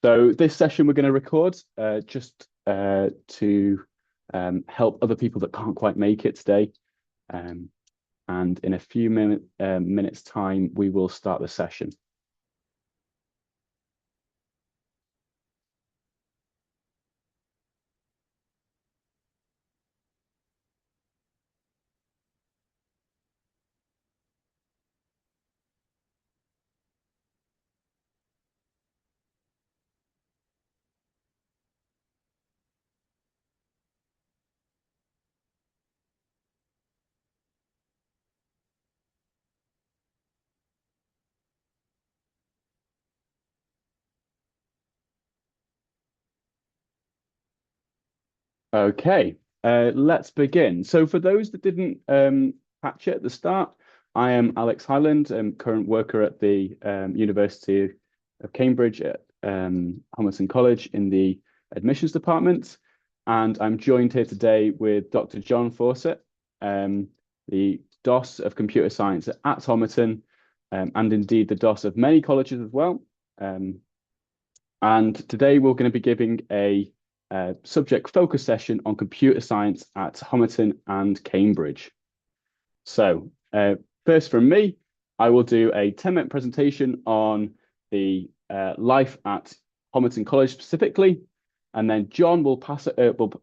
So this session we're going to record just to help other people that can't quite make it today. Um, and in a few minutes time, we will start the session. Okay, let's begin. So for those that didn't catch it at the start, I am Alex Highland, current worker at the University of Cambridge at Homerton College in the admissions department. And I'm joined here today with Dr. John Fawcett, the DOS of computer science at Homerton, and indeed the DOS of many colleges as well. And today we're going to be giving a subject focus session on computer science at Homerton and Cambridge. So first from me, I will do a 10-minute presentation on the life at Homerton College specifically, and then John will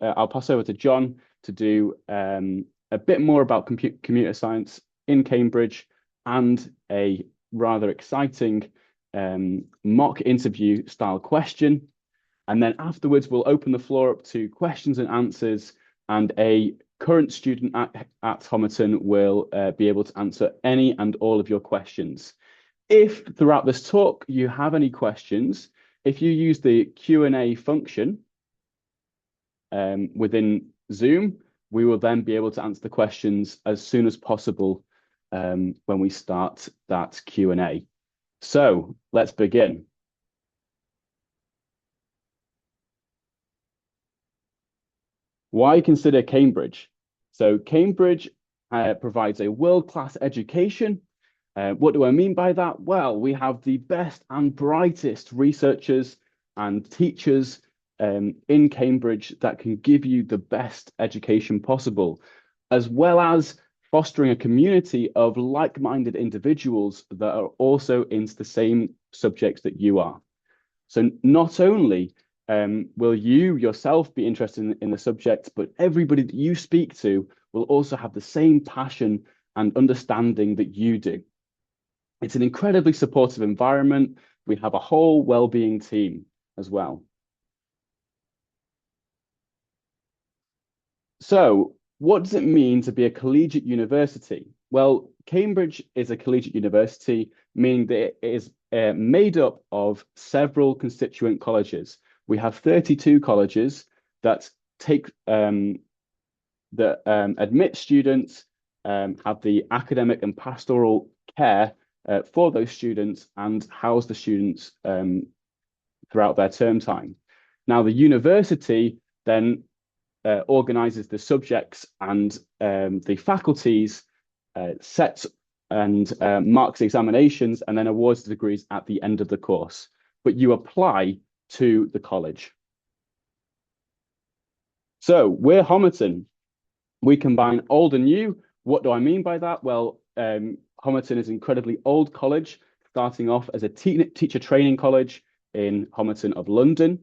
I'll pass over to John to do a bit more about computer science in Cambridge and a rather exciting mock interview style question. And then afterwards, we'll open the floor up to questions and answers, and a current student at Homerton will be able to answer any and all of your questions. If throughout this talk you have any questions, if you use the Q&A function within Zoom, we will then be able to answer the questions as soon as possible when we start that Q&A. So let's begin. Why consider Cambridge? So Cambridge provides a world-class education. What do I mean by that? Well, we have the best and brightest researchers and teachers in Cambridge that can give you the best education possible, as well as fostering a community of like-minded individuals that are also into the same subjects that you are. So not only will you yourself be interested in the subject, but everybody that you speak to will also have the same passion and understanding that you do. It's an incredibly supportive environment. We have a whole well-being team as well. So what does it mean to be a collegiate university? Well, Cambridge is a collegiate university, meaning that it is made up of several constituent colleges. We have 32 colleges that take that admit students, have the academic and pastoral care for those students, and house the students throughout their term time. Now, the university then organizes the subjects and the faculties, sets and marks the examinations, and then awards the degrees at the end of the course. But you apply to the college. So we're Homerton. We combine old and new. What do I mean by that? Well, Homerton is an incredibly old college, starting off as a teacher training college in Homerton of London.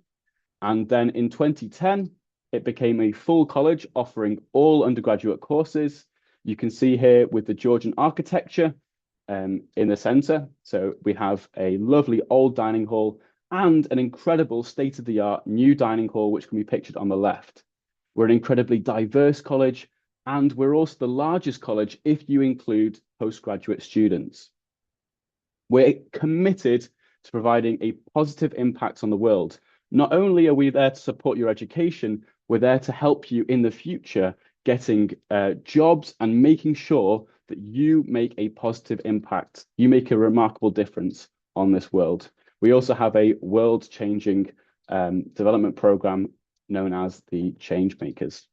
And then in 2010, it became a full college offering all undergraduate courses. You can see here with the Georgian architecture in the center. So we have a lovely old dining hall and an incredible state-of-the-art new dining hall, which can be pictured on the left. We're an incredibly diverse college, and we're also the largest college if you include postgraduate students. We're committed to providing a positive impact on the world. Not only are we there to support your education, we're there to help you in the future getting jobs and making sure that you make a positive impact. You make a remarkable difference on this world. We also have a world-changing development program known as the Change Makers.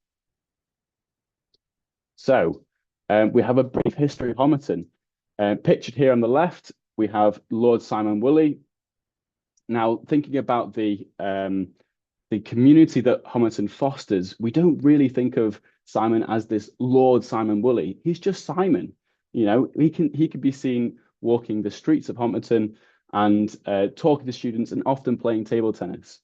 So we have a brief history of Homerton. Pictured here on the left, we have Lord Simon Woolley. Now, thinking about the community that Homerton fosters, we don't really think of Simon as this Lord Simon Woolley. He's just Simon. You know, he could be seen walking the streets of Homerton and talking to students and often playing table tennis.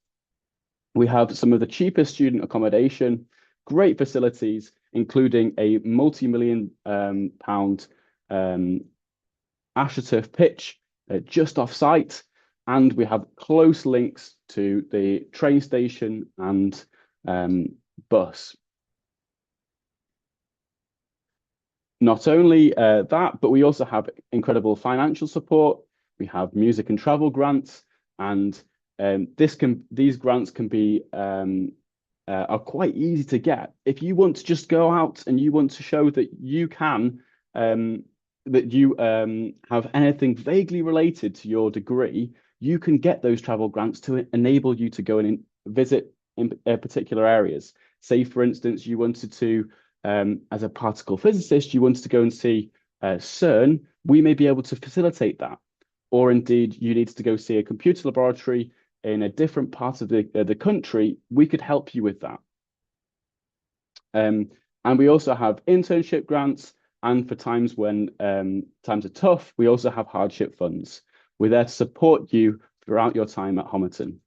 We have some of the cheapest student accommodation, great facilities, including a multi-million pound AstroTurf pitch just off site, and we have close links to the train station and bus. Not only that, but we also have incredible financial support. We have music and travel grants, and these grants can be are quite easy to get. If you want to just go out and you want to show that you can that you have anything vaguely related to your degree, you can get those travel grants to enable you to go and visit in particular areas. Say, for instance, you wanted to, as a particle physicist, you wanted to go and see CERN, we may be able to facilitate that. Or indeed, you needed to go see a computer laboratory in a different part of the country, we could help you with that. And we also have internship grants, and for times when times are tough, we also have hardship funds. We're there to support you throughout your time at Homerton.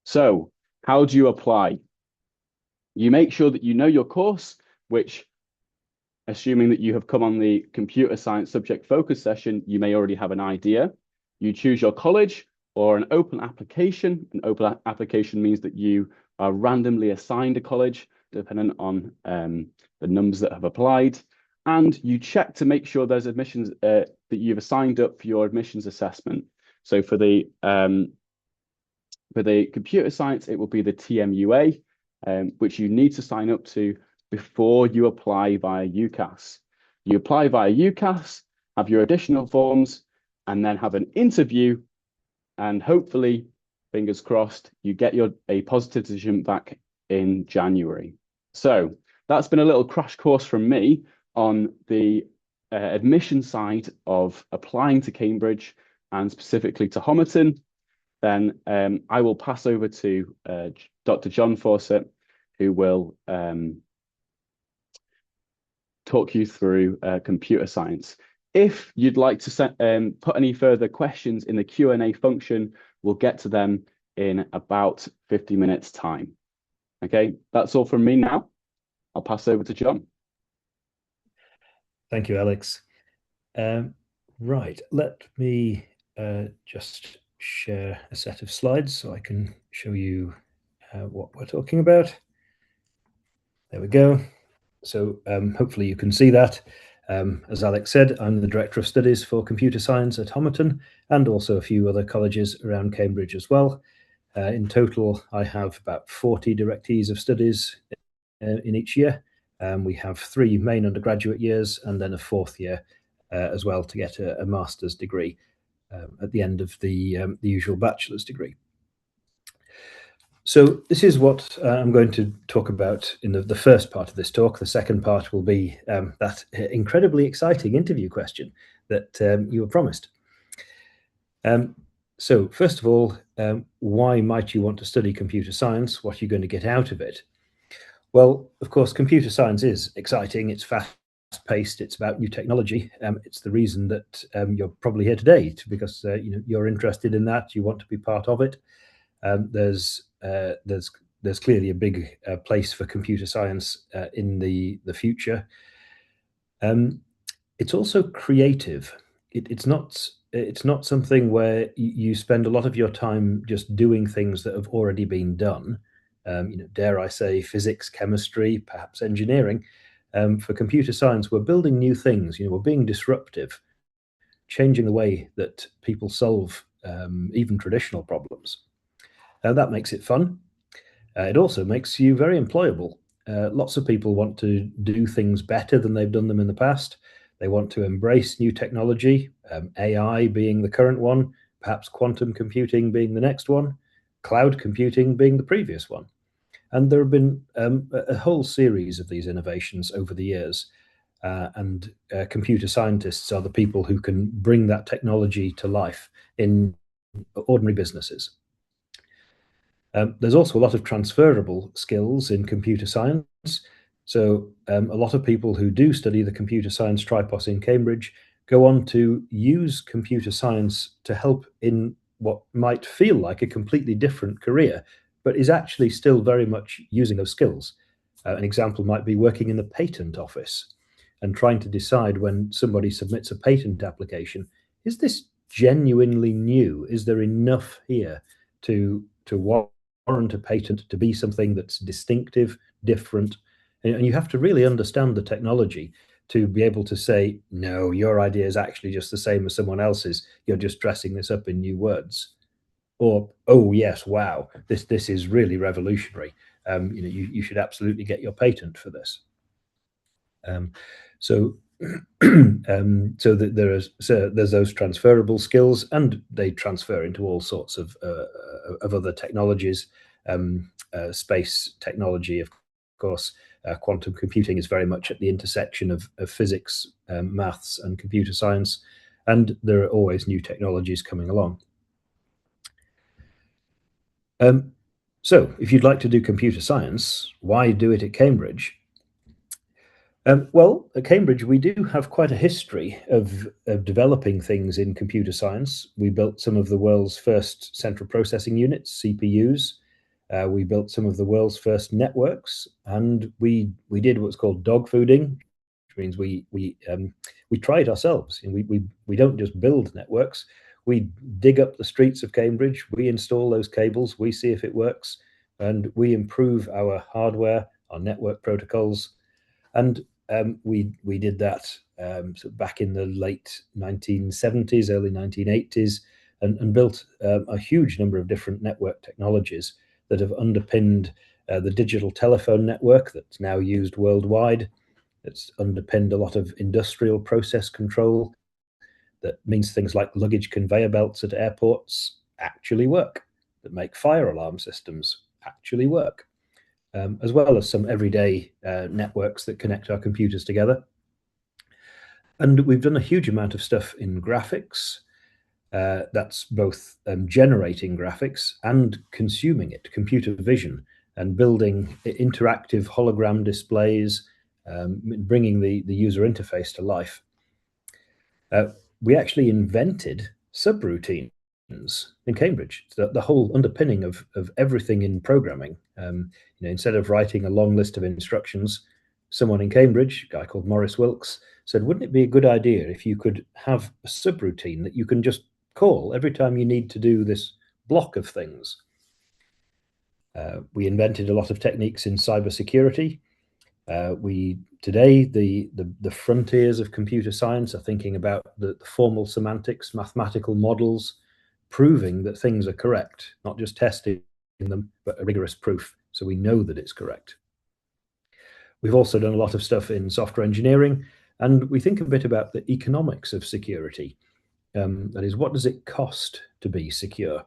So, how do you apply? You make sure that you know your course, which, assuming that you have come on the computer science subject focus session, you may already have an idea. You choose your college or an open application. An open application means that you are randomly assigned a college, dependent on the numbers that have applied. And you check to make sure there's admissions that you've signed up for your admissions assessment. So for the computer science, it will be the TMUA, which you need to sign up to before you apply via UCAS. You apply via UCAS, have your additional forms, and then have an interview, and hopefully, fingers crossed, you get a positive decision back in January. So that's been a little crash course from me on the admission side of applying to Cambridge and specifically to Homerton. Then I will pass over to Dr. John Fawcett, who will talk you through computer science. If you'd like to put any further questions in the Q&A function, we'll get to them in about 50 minutes time. Okay, that's all from me now. I'll pass over to John. Thank you, Alex. Right, let me just share a set of slides so I can show you what we're talking about. There we go. So hopefully you can see that. As Alex said, I'm the Director of Studies for Computer Science at Homerton and also a few other colleges around Cambridge as well. In total, I have about 40 directees of studies in each year. We have 3 main undergraduate years and then a 4th year as well to get a master's degree at the end of the usual bachelor's degree. So this is what I'm going to talk about in the first part of this talk. The second part will be that incredibly exciting interview question that you were promised. So first of all, why might you want to study computer science? What are you going to get out of it? Well, of course, computer science is exciting. It's fast-paced. It's about new technology. It's the reason that you're probably here today, because you're interested in that. You want to be part of it. There's clearly a big place for computer science in the future. It's also creative. It's not something where you spend a lot of your time just doing things that have already been done. Dare I say, physics, chemistry, perhaps engineering. For computer science, we're building new things. We're being disruptive, changing the way that people solve even traditional problems. That makes it fun. It also makes you very employable. Lots of people want to do things better than they've done them in the past. They want to embrace new technology, AI being the current one, perhaps quantum computing being the next one, cloud computing being the previous one. And there have been a whole series of these innovations over the years. and computer scientists are the people who can bring that technology to life in ordinary businesses. There's also a lot of transferable skills in computer science. So a lot of people who do study the computer science tripos in Cambridge go on to use computer science to help in what might feel like a completely different career, but is actually still very much using those skills. An example might be working in the patent office and trying to decide when somebody submits a patent application, is this genuinely new? Is there enough here to warrant a patent to be something that's distinctive, different? And you have to really understand the technology to be able to say, no, your idea is actually just the same as someone else's. You're just dressing this up in new words. Or, oh yes, wow, this is really revolutionary. You should absolutely get your patent for this. So there's those transferable skills, and they transfer into all sorts of other technologies. Space technology, of course. Quantum computing is very much at the intersection of physics, maths, and computer science, and there are always new technologies coming along. So if you'd like to do computer science, why do it at Cambridge? Well, at Cambridge, we do have quite a history of developing things in computer science. We built some of the world's first central processing units, CPUs. We built some of the world's first networks, and we did what's called dog fooding, which means we try it ourselves. And we don't just build networks. We dig up the streets of Cambridge, we install those cables, we see if it works, and we improve our hardware, our network protocols. And we did that back in the late 1970s, early 1980s, and built a huge number of different network technologies that have underpinned the digital telephone network that's now used worldwide. It's underpinned a lot of industrial process control. That means things like luggage conveyor belts at airports actually work, that make fire alarm systems actually work. As well as some everyday networks that connect our computers together. And we've done a huge amount of stuff in graphics. That's both generating graphics and consuming it, computer vision, and building interactive hologram displays, bringing the user interface to life. We actually invented subroutines in Cambridge. The whole underpinning of everything in programming. Instead of writing a long list of instructions, someone in Cambridge, a guy called Maurice Wilkes, said, wouldn't it be a good idea if you could have a subroutine that you can just call every time you need to do this block of things? We invented a lot of techniques in cybersecurity. Today, the frontiers of computer science are thinking about the formal semantics, mathematical models, proving that things are correct, not just testing them, but a rigorous proof, so we know that it's correct. We've also done a lot of stuff in software engineering, and we think a bit about the economics of security. That is, what does it cost to be secure?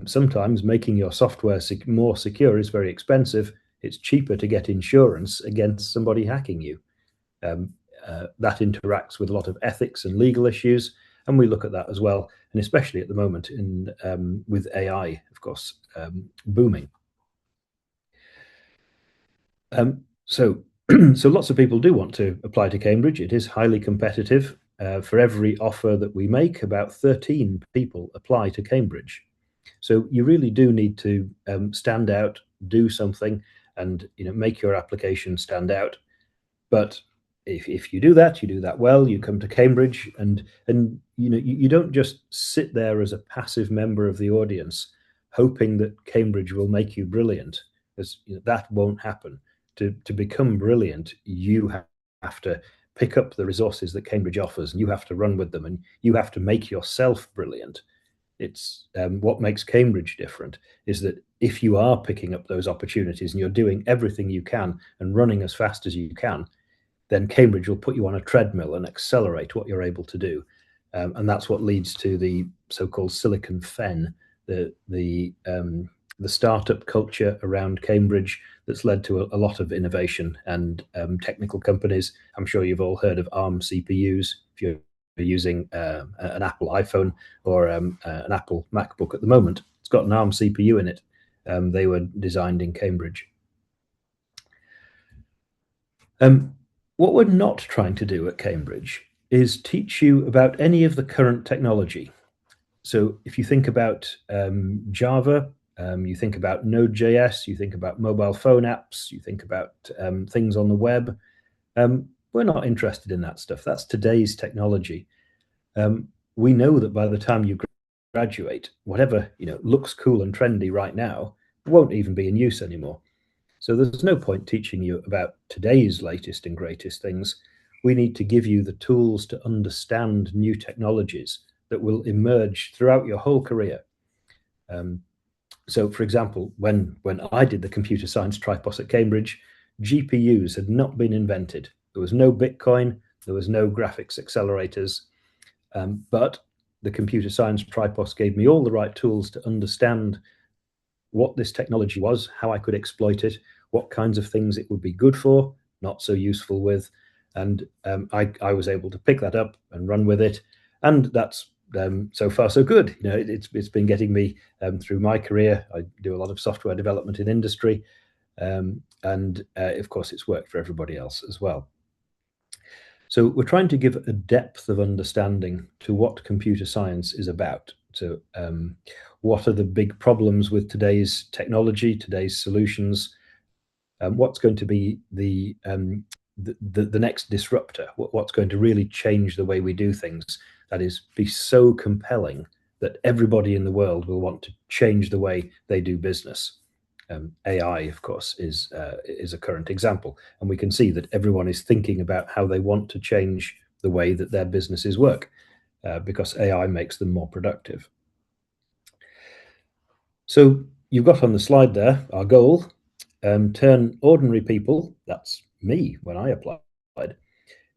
Sometimes making your software more secure is very expensive. It's cheaper to get insurance against somebody hacking you. That interacts with a lot of ethics and legal issues, and we look at that as well, and especially at the moment with AI, of course, booming. So lots of people do want to apply to Cambridge. It is highly competitive. For every offer that we make, about 13 people apply to Cambridge. So you really do need to stand out, do something, and make your application stand out. But if you do that well, you come to Cambridge, and you don't just sit there as a passive member of the audience, hoping that Cambridge will make you brilliant, because that won't happen. To become brilliant, you have to pick up the resources that Cambridge offers, and you have to run with them, and you have to make yourself brilliant. It's what makes Cambridge different is that if you are picking up those opportunities and you're doing everything you can and running as fast as you can, then Cambridge will put you on a treadmill and accelerate what you're able to do. And that's what leads to the so-called Silicon Fen, the the startup culture around Cambridge that's led to a lot of innovation and technical companies. I'm sure you've all heard of ARM CPUs. If you're using an Apple iPhone or an Apple MacBook at the moment, it's got an ARM CPU in it. They were designed in Cambridge. What we're not trying to do at Cambridge is teach you about any of the current technology. So if you think about Java, you think about Node.js, you think about mobile phone apps, you think about things on the web, we're not interested in that stuff. That's today's technology. We know that by the time you graduate, whatever looks cool and trendy right now won't even be in use anymore. So there's no point teaching you about today's latest and greatest things. We need to give you the tools to understand new technologies that will emerge throughout your whole career. So, for example, when I did the computer science tripos at Cambridge, GPUs had not been invented. There was no Bitcoin, there was no graphics accelerators, but the computer science tripos gave me all the right tools to understand what this technology was, how I could exploit it, what kinds of things it would be good for, not so useful with. And I was able to pick that up and run with it. And that's so far so good. It's been getting me through my career. I do a lot of software development in industry. And of course, it's worked for everybody else as well. So we're trying to give a depth of understanding to what computer science is about. So what are the big problems with today's technology, today's solutions? What's going to be the next disruptor? What's going to really change the way we do things? That is, be so compelling that everybody in the world will want to change the way they do business. AI, of course, is a current example, and we can see that everyone is thinking about how they want to change the way that their businesses work, because AI makes them more productive. So you've got on the slide there our goal: turn ordinary people, that's me when I applied,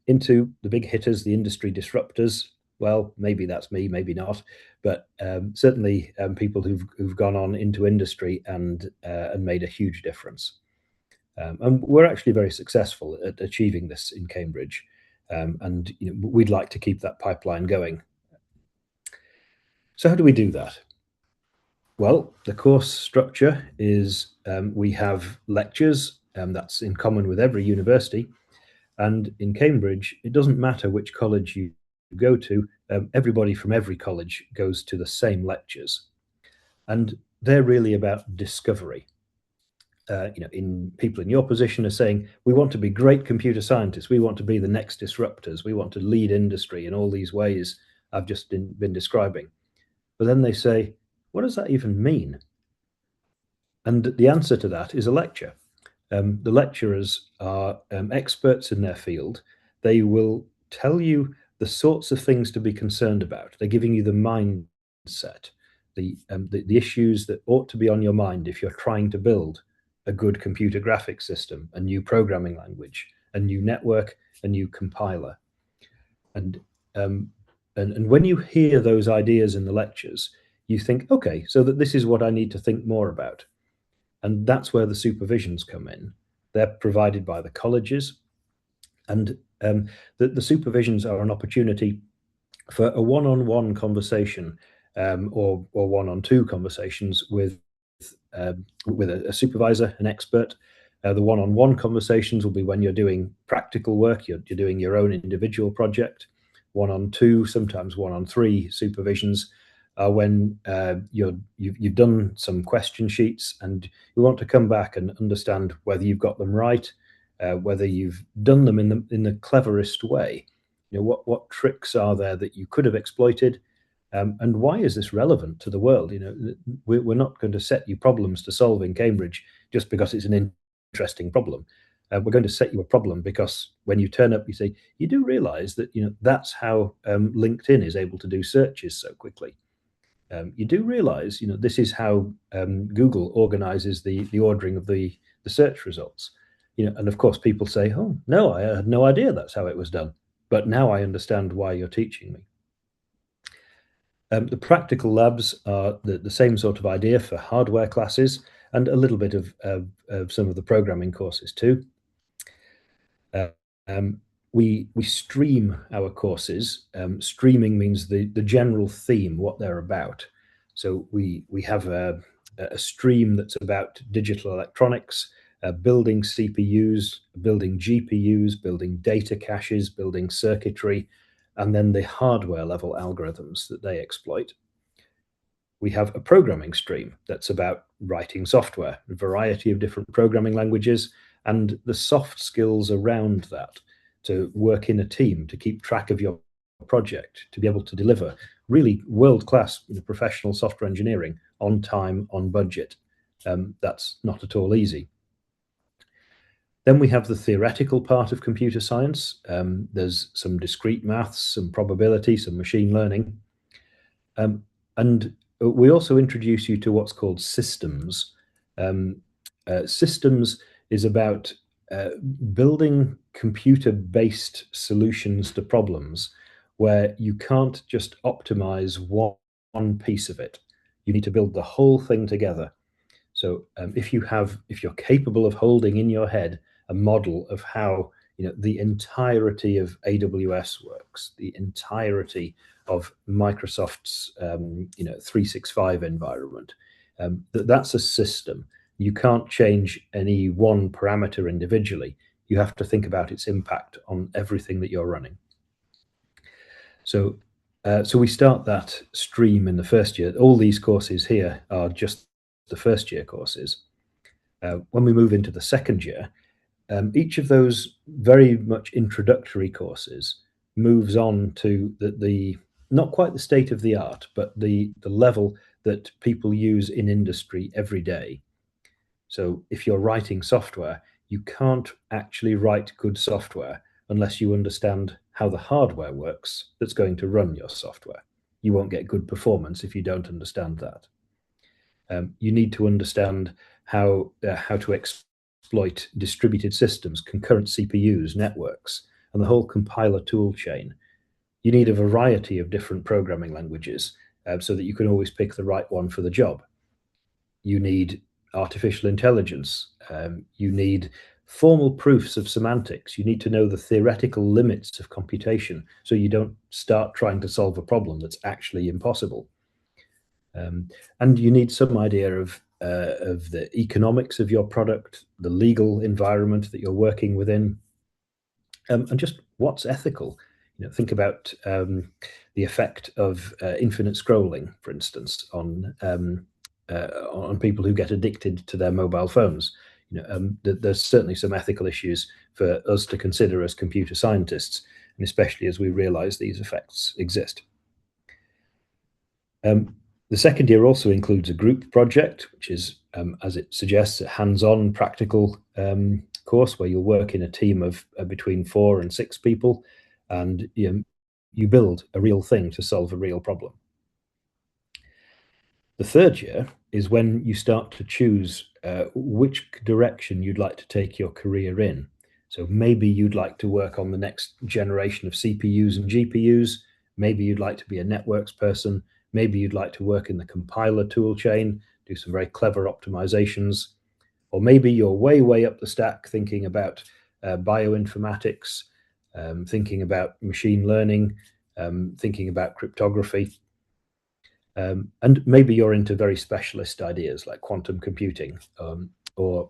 into the big hitters, the industry disruptors. Well, maybe that's me, maybe not, but certainly people who've gone on into industry and made a huge difference. And we're actually very successful at achieving this in Cambridge, and we'd like to keep that pipeline going. So how do we do that? Well, the course structure is we have lectures, that's in common with every university. And in Cambridge, it doesn't matter which college you go to, everybody from every college goes to the same lectures. And they're really about discovery. In people in your position are saying, we want to be great computer scientists, we want to be the next disruptors, we want to lead industry in all these ways I've just been describing. But then they say, what does that even mean? And the answer to that is a lecture. The lecturers are experts in their field. They will tell you the sorts of things to be concerned about. They're giving you the mindset, the issues that ought to be on your mind if you're trying to build a good computer graphics system, a new programming language, a new network, a new compiler. And when you hear those ideas in the lectures, you think, okay, so that this is what I need to think more about. And that's where the supervisions come in. They're provided by the colleges. And the supervisions are an opportunity for a one-on-one conversation or one-on-two conversations with a supervisor, an expert. The one-on-one conversations will be when you're doing practical work, you're doing your own individual project. One-on-two, sometimes one-on-three supervisions are when you've done some question sheets and you want to come back and understand whether you've got them right, whether you've done them in the cleverest way. What tricks are there that you could have exploited, and why is this relevant to the world? We're not going to set you problems to solve in Cambridge just because it's an interesting problem. We're going to set you a problem because when you turn up, you say, you do realize that that's how LinkedIn is able to do searches so quickly. You do realize, this is how Google organizes the ordering of the search results. And of course, people say, oh, no, I had no idea that's how it was done. But now I understand why you're teaching me. The practical labs are the same sort of idea for hardware classes and a little bit of some of the programming courses too. We stream our courses. Streaming means the general theme, what they're about. So we have a stream that's about digital electronics, building CPUs, building GPUs, building data caches, building circuitry, and then the hardware level algorithms that they exploit. We have a programming stream that's about writing software, a variety of different programming languages, and the soft skills around that, to work in a team, to keep track of your project, to be able to deliver really world-class professional software engineering on time, on budget. That's not at all easy. Then we have the theoretical part of computer science. There's some discrete maths, some probability, some machine learning. And we also introduce you to what's called systems. Systems is about building computer-based solutions to problems where you can't just optimize one piece of it. You need to build the whole thing together. So if you're capable of holding in your head a model of how the entirety of AWS works, the entirety of Microsoft's 365 environment, that's a system. You can't change any one parameter individually. You have to think about its impact on everything that you're running. So we start that stream in the first year. All these courses here are just the first year courses. When we move into the second year, each of those very much introductory courses moves on to the not quite the state of the art, but the level that people use in industry every day. So if you're writing software, you can't actually write good software unless you understand how the hardware works that's going to run your software. You won't get good performance if you don't understand that. You need to understand how to exploit distributed systems, concurrent CPUs, networks, and the whole compiler tool chain. You need a variety of different programming languages so that you can always pick the right one for the job. You need artificial intelligence. You need formal proofs of semantics. You need to know the theoretical limits of computation so you don't start trying to solve a problem that's actually impossible. And you need some idea of the economics of your product, the legal environment that you're working within, and just what's ethical. Think about the effect of infinite scrolling, for instance, on people who get addicted to their mobile phones. There's certainly some ethical issues for us to consider as computer scientists, and especially as we realize these effects exist. The second year also includes a group project, which is, as it suggests, a hands-on practical course where you'll work in a team of between 4 and 6 people, and you build a real thing to solve a real problem. The third year is when you start to choose which direction you'd like to take your career in. So maybe you'd like to work on the next generation of CPUs and GPUs. Maybe you'd like to be a networks person. Maybe you'd like to work in the compiler tool chain, do some very clever optimizations. Or maybe you're way up the stack thinking about bioinformatics, thinking about machine learning, thinking about cryptography. And maybe you're into very specialist ideas like quantum computing, or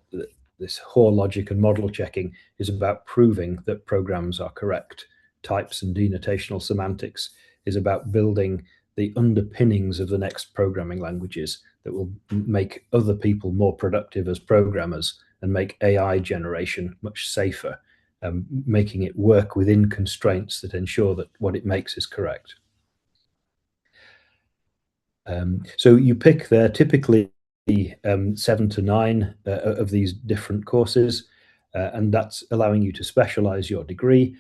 this Hoare logic and model checking is about proving that programs are correct. Types and denotational semantics is about building the underpinnings of the next programming languages that will make other people more productive as programmers and make AI generation much safer, making it work within constraints that ensure that what it makes is correct. So you pick there typically 7 to 9 of these different courses, and that's allowing you to specialize your degree.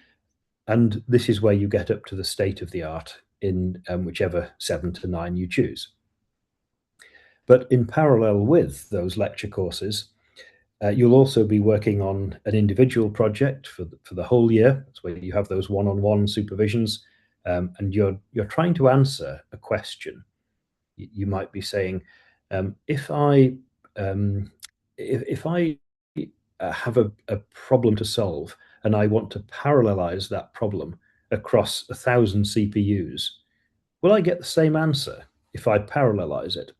And this is where you get up to the state of the art in whichever 7 to 9 you choose. But in parallel with those lecture courses, you'll also be working on an individual project for the whole year. That's where you have those one-on-one supervisions. and you're trying to answer a question. You might be saying, if I have a problem to solve and I want to parallelize that problem across 1,000 CPUs, will I get the same answer if I parallelize it?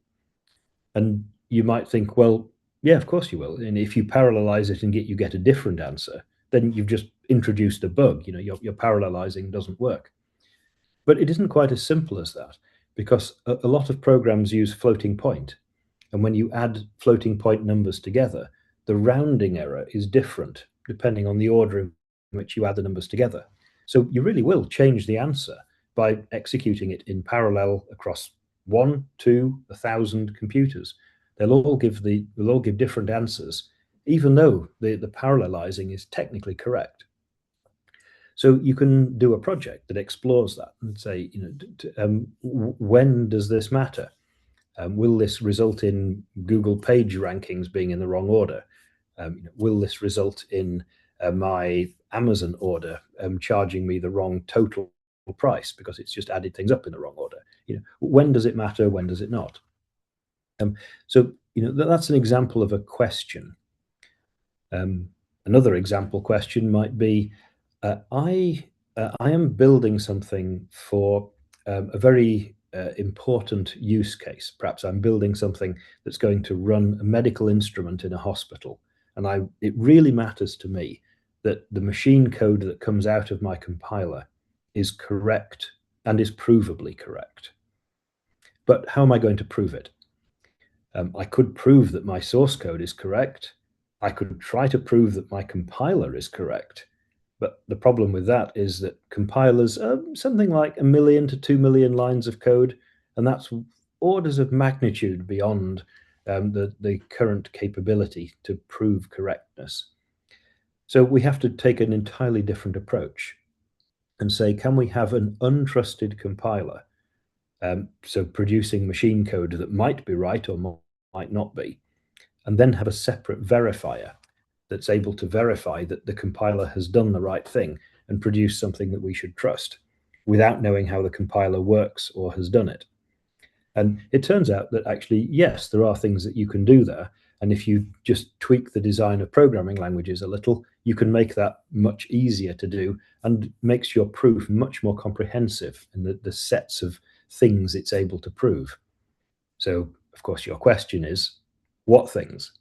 And you might think, well, yeah, of course you will. And if you parallelize it and you get a different answer, then you've just introduced a bug. Your parallelizing doesn't work. But it isn't quite as simple as that, because a lot of programs use floating point. And when you add floating point numbers together, the rounding error is different depending on the order in which you add the numbers together. So you really will change the answer by executing it in parallel across 1, 2, 1,000 computers. They'll all give different answers, even though the parallelizing is technically correct. So you can do a project that explores that and say, when does this matter? Will this result in Google page rankings being in the wrong order? Will this result in my Amazon order charging me the wrong total price because it's just added things up in the wrong order? When does it matter? When does it not? So that's an example of a question. Another example question might be, I am building something for a very important use case. Perhaps I'm building something that's going to run a medical instrument in a hospital, and it really matters to me that the machine code that comes out of my compiler is correct and is provably correct. But how am I going to prove it? I could prove that my source code is correct. I could try to prove that my compiler is correct. But the problem with that is that compilers are something like 1 million to 2 million lines of code, and that's orders of magnitude beyond the current capability to prove correctness. So we have to take an entirely different approach and say, can we have an untrusted compiler? So producing machine code that might be right or might not be, and then have a separate verifier that's able to verify that the compiler has done the right thing and produce something that we should trust without knowing how the compiler works or has done it. And it turns out that actually, yes, there are things that you can do there. And if you just tweak the design of programming languages a little, you can make that much easier to do and makes your proof much more comprehensive in the sets of things it's able to prove. So, of course, your question is, what things?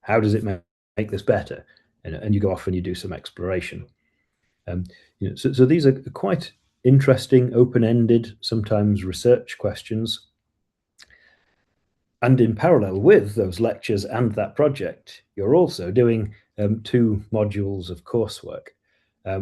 How does it make this better? And you go off and you do some exploration. So these are quite interesting, open-ended, sometimes research questions. And in parallel with those lectures and that project, you're also doing 2 modules of coursework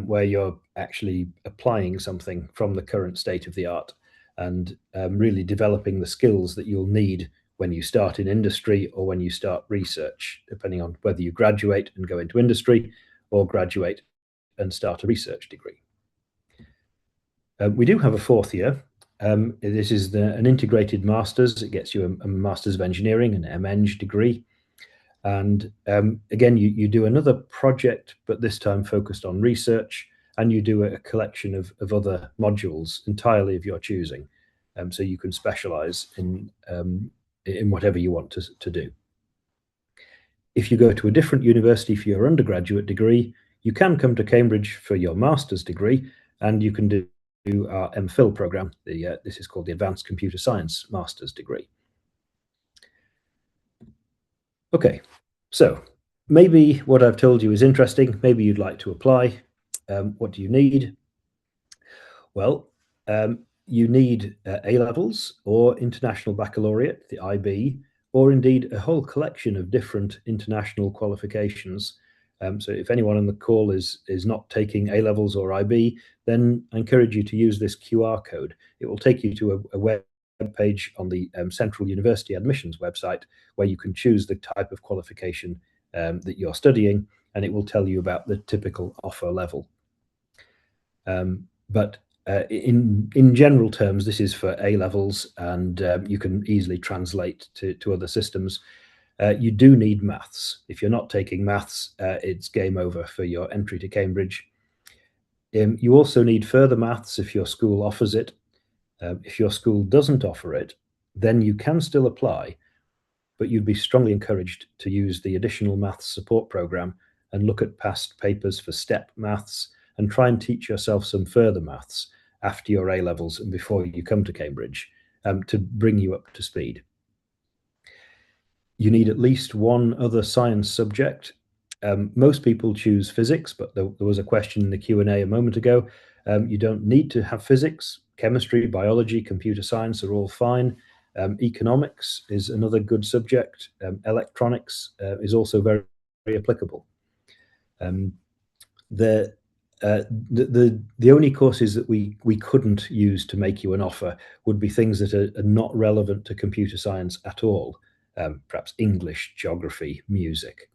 where you're actually applying something from the current state of the art and really developing the skills that you'll need when you start in industry or when you start research, depending on whether you graduate and go into industry or graduate and start a research degree. We do have a 4th year. This is an integrated master's. It gets you a Master's of Engineering, an MEng degree. And again, you do another project, but this time focused on research, and you do a collection of other modules entirely of your choosing. So you can specialize in whatever you want to do. If you go to a different university for your undergraduate degree, you can come to Cambridge for your master's degree, and you can do our MPhil program. This is called the Advanced Computer Science Master's degree. Okay, so maybe what I've told you is interesting. Maybe you'd like to apply. What do you need? Well, you need A-levels or International Baccalaureate, the IB, or indeed a whole collection of different international qualifications. So if anyone on the call is not taking A-levels or IB, then I encourage you to use this QR code. It will take you to a web page on the Central University Admissions website where you can choose the type of qualification that you're studying, and it will tell you about the typical offer level. But in general terms, this is for A-levels, and you can easily translate to other systems. You do need maths. If you're not taking maths, it's game over for your entry to Cambridge. You also need further maths if your school offers it. If your school doesn't offer it, then you can still apply, but you'd be strongly encouraged to use the additional maths support program and look at past papers for step maths and try and teach yourself some further maths after your A levels and before you come to Cambridge to bring you up to speed. You need at least one other science subject. Most people choose physics, but there was a question in the Q&A a moment ago. You don't need to have physics. Chemistry, biology, computer science are all fine. Economics is another good subject. Electronics is also very, very applicable. The only courses that we couldn't use to make you an offer would be things that are not relevant to computer science at all. Perhaps English, geography, music.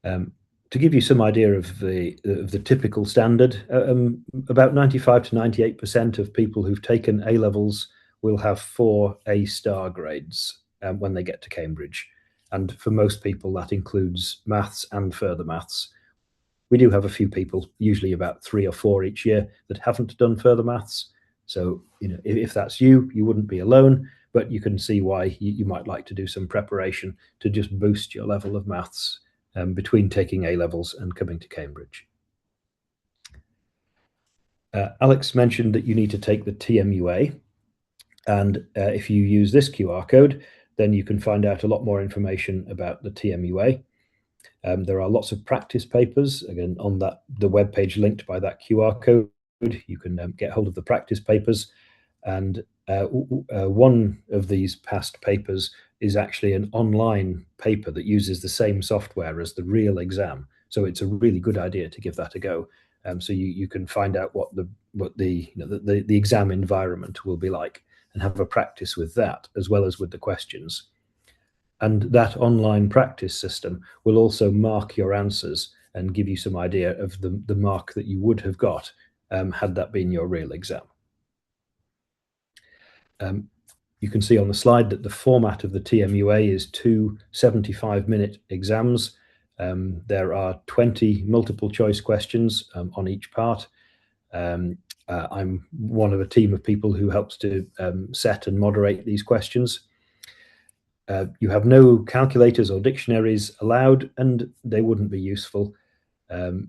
To give you some idea of the typical standard, about 95 to 98% of people who've taken A levels will have 4 A-star grades when they get to Cambridge. And for most people, that includes maths and further maths. We do have a few people, usually about 3 or 4 each year, that haven't done further maths. So, if that's you, you wouldn't be alone, but you can see why you might like to do some preparation to just boost your level of maths between taking A levels and coming to Cambridge. Alex mentioned that you need to take the TMUA, and if you use this QR code, then you can find out a lot more information about the TMUA. There are lots of practice papers, again, on the webpage linked by that QR code. You can get hold of the practice papers, and one of these past papers is actually an online paper that uses the same software as the real exam. So it's a really good idea to give that a go. So you can find out what the exam environment will be like and have a practice with that as well as with the questions. And that online practice system will also mark your answers and give you some idea of the mark that you would have got had that been your real exam. You can see on the slide that the format of the TMUA is 2 75-minute exams. There are 20 multiple choice questions on each part. I'm one of a team of people who helps to set and moderate these questions. You have no calculators or dictionaries allowed, and they wouldn't be useful.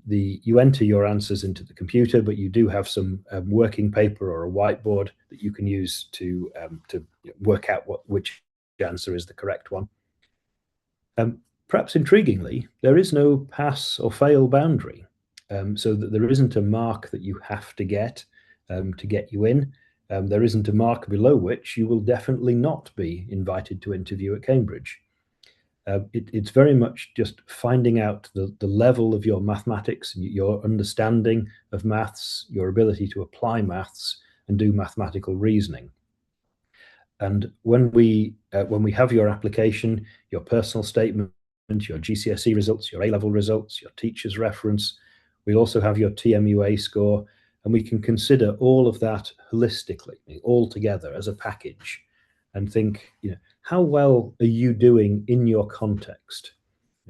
You enter your answers into the computer, but you do have some working paper or a whiteboard that you can use to work out which answer is the correct one. Perhaps intriguingly, there is no pass or fail boundary, so that there isn't a mark that you have to get you in. There isn't a mark below which you will definitely not be invited to interview at Cambridge. It's very much just finding out the level of your mathematics, your understanding of maths, your ability to apply maths and do mathematical reasoning. And when we have your application, your personal statement, your GCSE results, your A-level results, your teacher's reference, we also have your TMUA score, and we can consider all of that holistically, all together as a package, and think, how well are you doing in your context?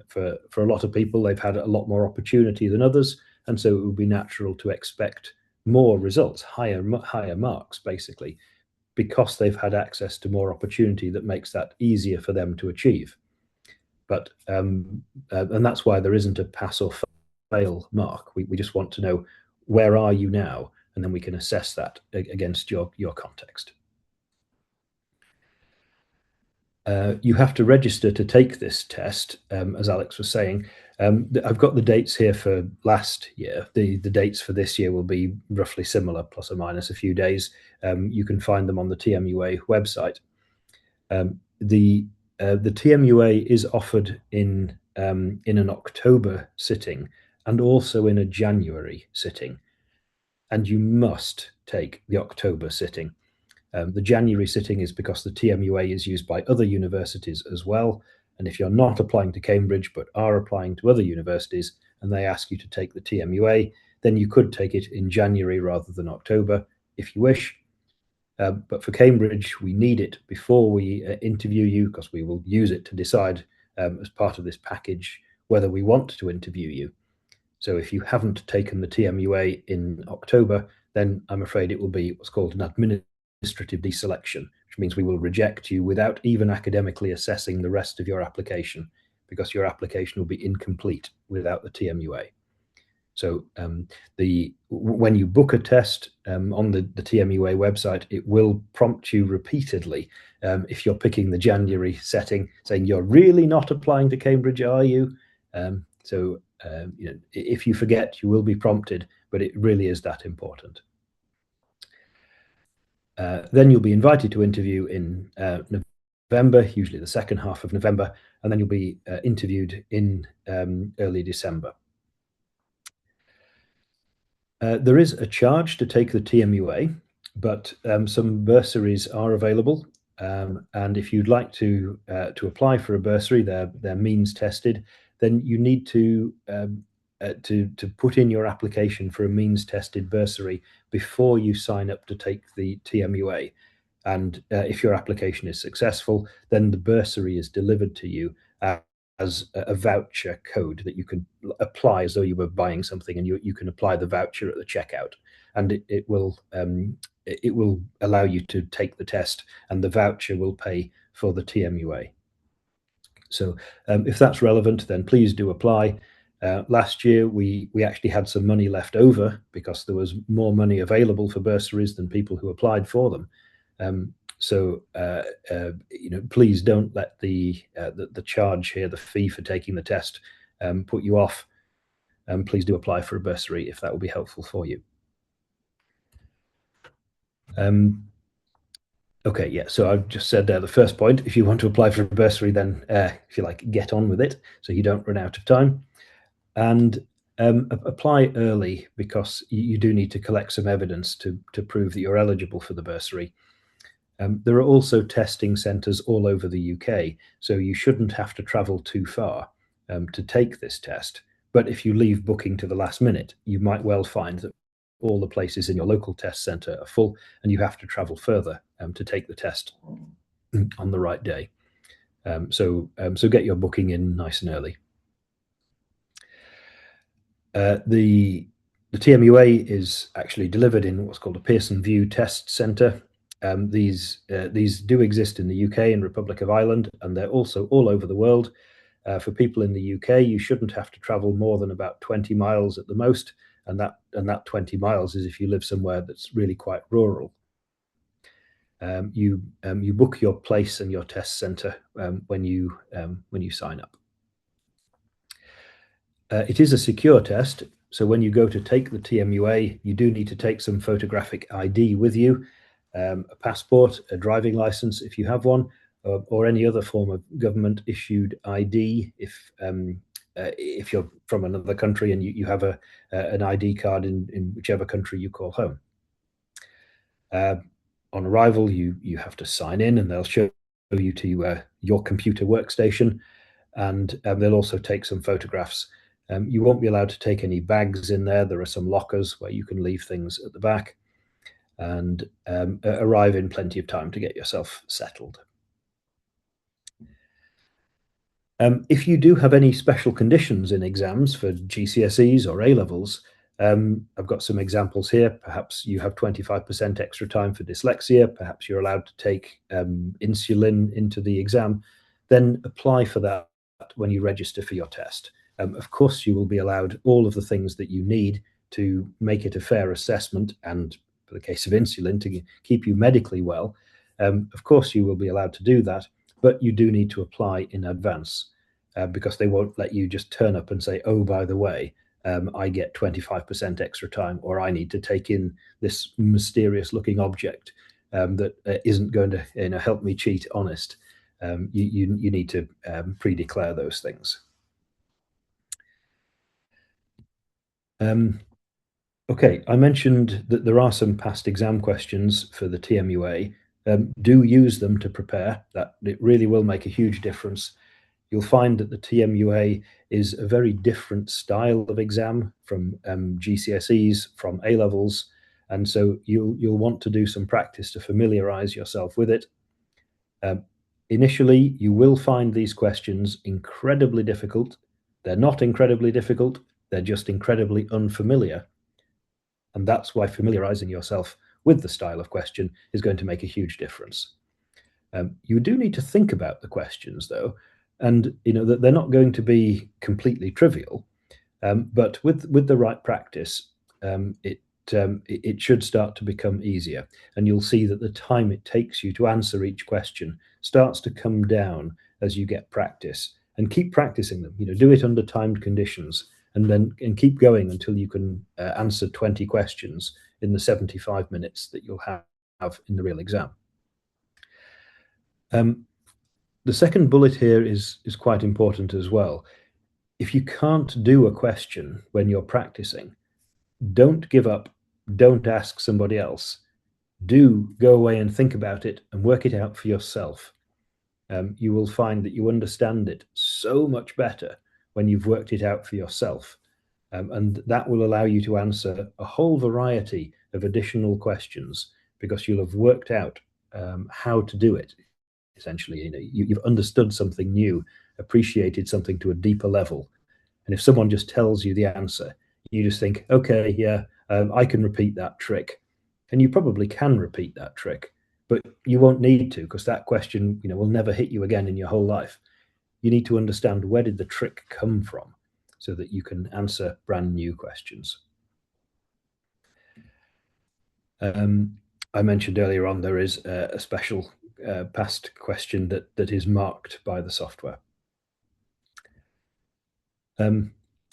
For a lot of people, they've had a lot more opportunity than others, and so it would be natural to expect more results, higher marks, basically, because they've had access to more opportunity that makes that easier for them to achieve. But and that's why there isn't a pass or fail mark. We just want to know, where are you now, and then we can assess that against your context. You have to register to take this test, as Alex was saying. I've got the dates here for last year. The dates for this year will be roughly similar, plus or minus a few days. You can find them on the TMUA website. The TMUA is offered in an October sitting and also in a January sitting, and you must take the October sitting. The January sitting is because the TMUA is used by other universities as well. And if you're not applying to Cambridge, but are applying to other universities, and they ask you to take the TMUA, then you could take it in January rather than October, if you wish. But for Cambridge, we need it before we interview you, because we will use it to decide as part of this package whether we want to interview you. So if you haven't taken the TMUA in October, then I'm afraid it will be what's called an administrative deselection, which means we will reject you without even academically assessing the rest of your application, because your application will be incomplete without the TMUA. So when you book a test on the TMUA website, it will prompt you repeatedly if you're picking the January setting, saying you're really not applying to Cambridge, are you? If you forget, you will be prompted, but it really is that important. Then you'll be invited to interview in November, usually the second half of November, and then you'll be interviewed in early December. There is a charge to take the TMUA, but some bursaries are available. And if you'd like to apply for a bursary, they're means tested, then you need to put in your application for a means tested bursary before you sign up to take the TMUA. And if your application is successful, then the bursary is delivered to you as a voucher code that you can apply as though you were buying something, and you can apply the voucher at the checkout, and it will allow you to take the test, and the voucher will pay for the TMUA. So if that's relevant, then please do apply. Last year we actually had some money left over because there was more money available for bursaries than people who applied for them. Please don't let the charge here, the fee for taking the test, put you off. Please do apply for a bursary if that will be helpful for you. Okay, yeah, so I've just said there the first point. If you want to apply for a bursary, then if you like, get on with it so you don't run out of time. And apply early, because you do need to collect some evidence to prove that you're eligible for the bursary. There are also testing centres all over the UK, so you shouldn't have to travel too far to take this test. But if you leave booking to the last minute, you might well find that all the places in your local test centre are full, and you have to travel further to take the test on the right day. So get your booking in nice and early. The TMUA is actually delivered in what's called a Pearson VUE test centre. These do exist in the UK and Republic of Ireland, and they're also all over the world. For people in the UK, you shouldn't have to travel more than about 20 miles at the most, and that 20 miles is if you live somewhere that's really quite rural. You book your place and your test centre when you sign up. It is a secure test, so when you go to take the TMUA, you do need to take some photographic ID with you, a passport, a driving license if you have one, or any other form of government issued ID if you're from another country and you have an ID card in whichever country you call home. On arrival, you have to sign in, and they'll show you to your computer workstation, and they'll also take some photographs. You won't be allowed to take any bags in there. There are some lockers where you can leave things at the back, and arrive in plenty of time to get yourself settled. If you do have any special conditions in exams for GCSEs or A-levels, I've got some examples here. Perhaps you have 25% extra time for dyslexia. Perhaps you're allowed to take insulin into the exam. Then apply for that when you register for your test. Of course, you will be allowed all of the things that you need to make it a fair assessment, and for the case of insulin, to keep you medically well. Of course, you will be allowed to do that, but you do need to apply in advance, because they won't let you just turn up and say, oh, by the way, I get 25% extra time, or I need to take in this mysterious looking object that isn't going to help me cheat honest. You need to pre-declare those things. Okay, I mentioned that there are some past exam questions for the TMUA. Do use them to prepare. That it really will make a huge difference. You'll find that the TMUA is a very different style of exam from GCSEs, from A-levels, and so you'll want to do some practice to familiarize yourself with it. Initially, you will find these questions incredibly difficult. They're not incredibly difficult, They're just incredibly unfamiliar. And that's why familiarizing yourself with the style of question is going to make a huge difference. You do need to think about the questions, though, and that they're not going to be completely trivial. But with the right practice, it should start to become easier, and you'll see that the time it takes you to answer each question starts to come down as you get practice. And keep practicing them. Do it under timed conditions, and keep going until you can answer 20 questions in the 75 minutes that you'll have in the real exam. The second bullet here is quite important as well. If you can't do a question when you're practicing, don't give up. Don't ask somebody else. Do go away and think about it and work it out for yourself. You will find that you understand it so much better when you've worked it out for yourself. And that will allow you to answer a whole variety of additional questions because you'll have worked out how to do it. Essentially, you've understood something new, appreciated something to a deeper level. And if someone just tells you the answer, you just think, okay, yeah, I can repeat that trick. And you probably can repeat that trick, but you won't need to, because that question, will never hit you again in your whole life. You need to understand, where did the trick come from, so that you can answer brand new questions. I mentioned earlier on, there is a special past question that is marked by the software.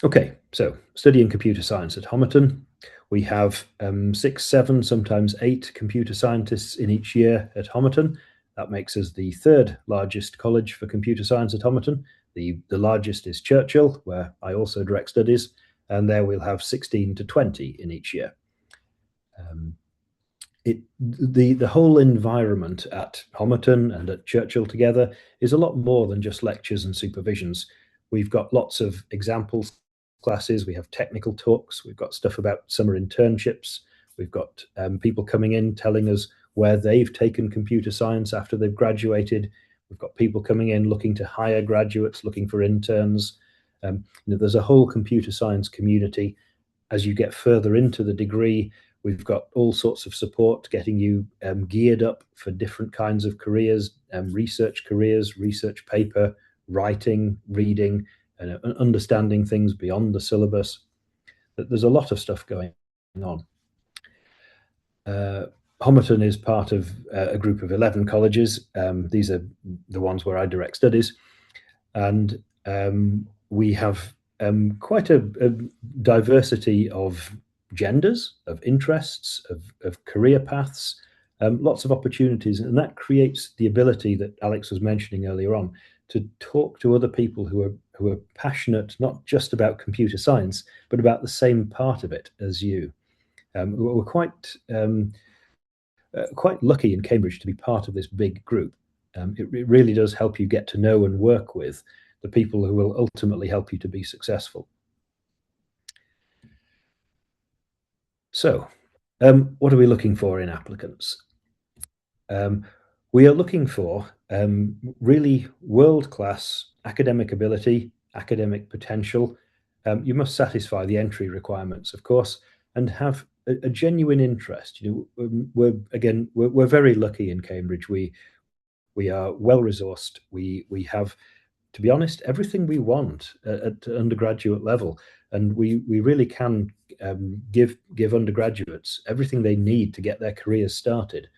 Okay, so studying computer science at Homerton. We have 6, 7, sometimes 8 computer scientists in each year at Homerton. That makes us the 3rd largest college for computer science at Homerton. The largest is Churchill, where I also direct studies, and there we'll have 16 to 20 in each year. The whole environment at Homerton and at Churchill together is a lot more than just lectures and supervisions. We've got lots of examples classes, we have technical talks, we've got stuff about summer internships, we've got people coming in telling us where they've taken computer science after they've graduated. We've got people coming in looking to hire graduates, looking for interns. There's a whole computer science community. As you get further into the degree, we've got all sorts of support getting you geared up for different kinds of careers, research careers, research paper, writing, reading, and understanding things beyond the syllabus. There's a lot of stuff going on. Homerton is part of a group of 11 colleges. These are the ones where I direct studies. And we have quite a diversity of genders, of interests, of career paths, lots of opportunities. And that creates the ability that Alex was mentioning earlier on, to talk to other people who are passionate, not just about computer science, but about the same part of it as you. We're quite lucky in Cambridge to be part of this big group. It really does help you get to know and work with the people who will ultimately help you to be successful. So, what are we looking for in applicants? We are looking for really world-class academic ability, academic potential. You must satisfy the entry requirements, of course, and have a genuine interest. We're very lucky in Cambridge. We are well resourced. We have, to be honest, everything we want at undergraduate level, and we really can give undergraduates everything they need to get their careers started.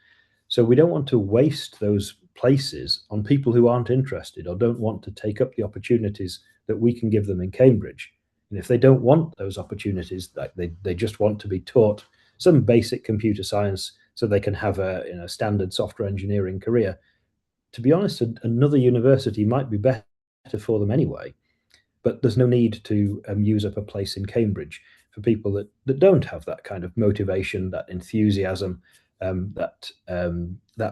So we don't want to waste those places on people who aren't interested or don't want to take up the opportunities that we can give them in Cambridge. And if they don't want those opportunities, they just want to be taught some basic computer science so they can have a standard software engineering career. To be honest, another university might be better for them anyway, but there's no need to use up a place in Cambridge for people that don't have that kind of motivation, that enthusiasm, that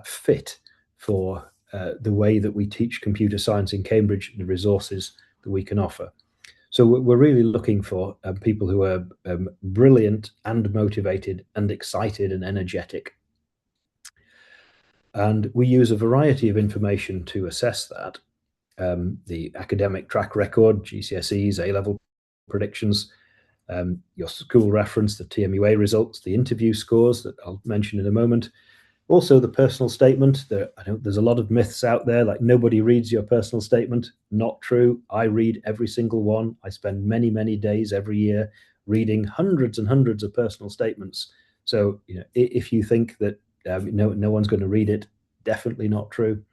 fit for the way that we teach computer science in Cambridge, the resources that we can offer. So we're really looking for people who are brilliant and motivated and excited and energetic. And we use a variety of information to assess that. The academic track record, GCSEs, A-level predictions, your school reference, the TMUA results, the interview scores that I'll mention in a moment. Also, the personal statement. There's a lot of myths out there, like nobody reads your personal statement. Not true. I read every single one. I spend many, many days every year reading hundreds and hundreds of personal statements. So, if you think that no one's going to read it, definitely not true.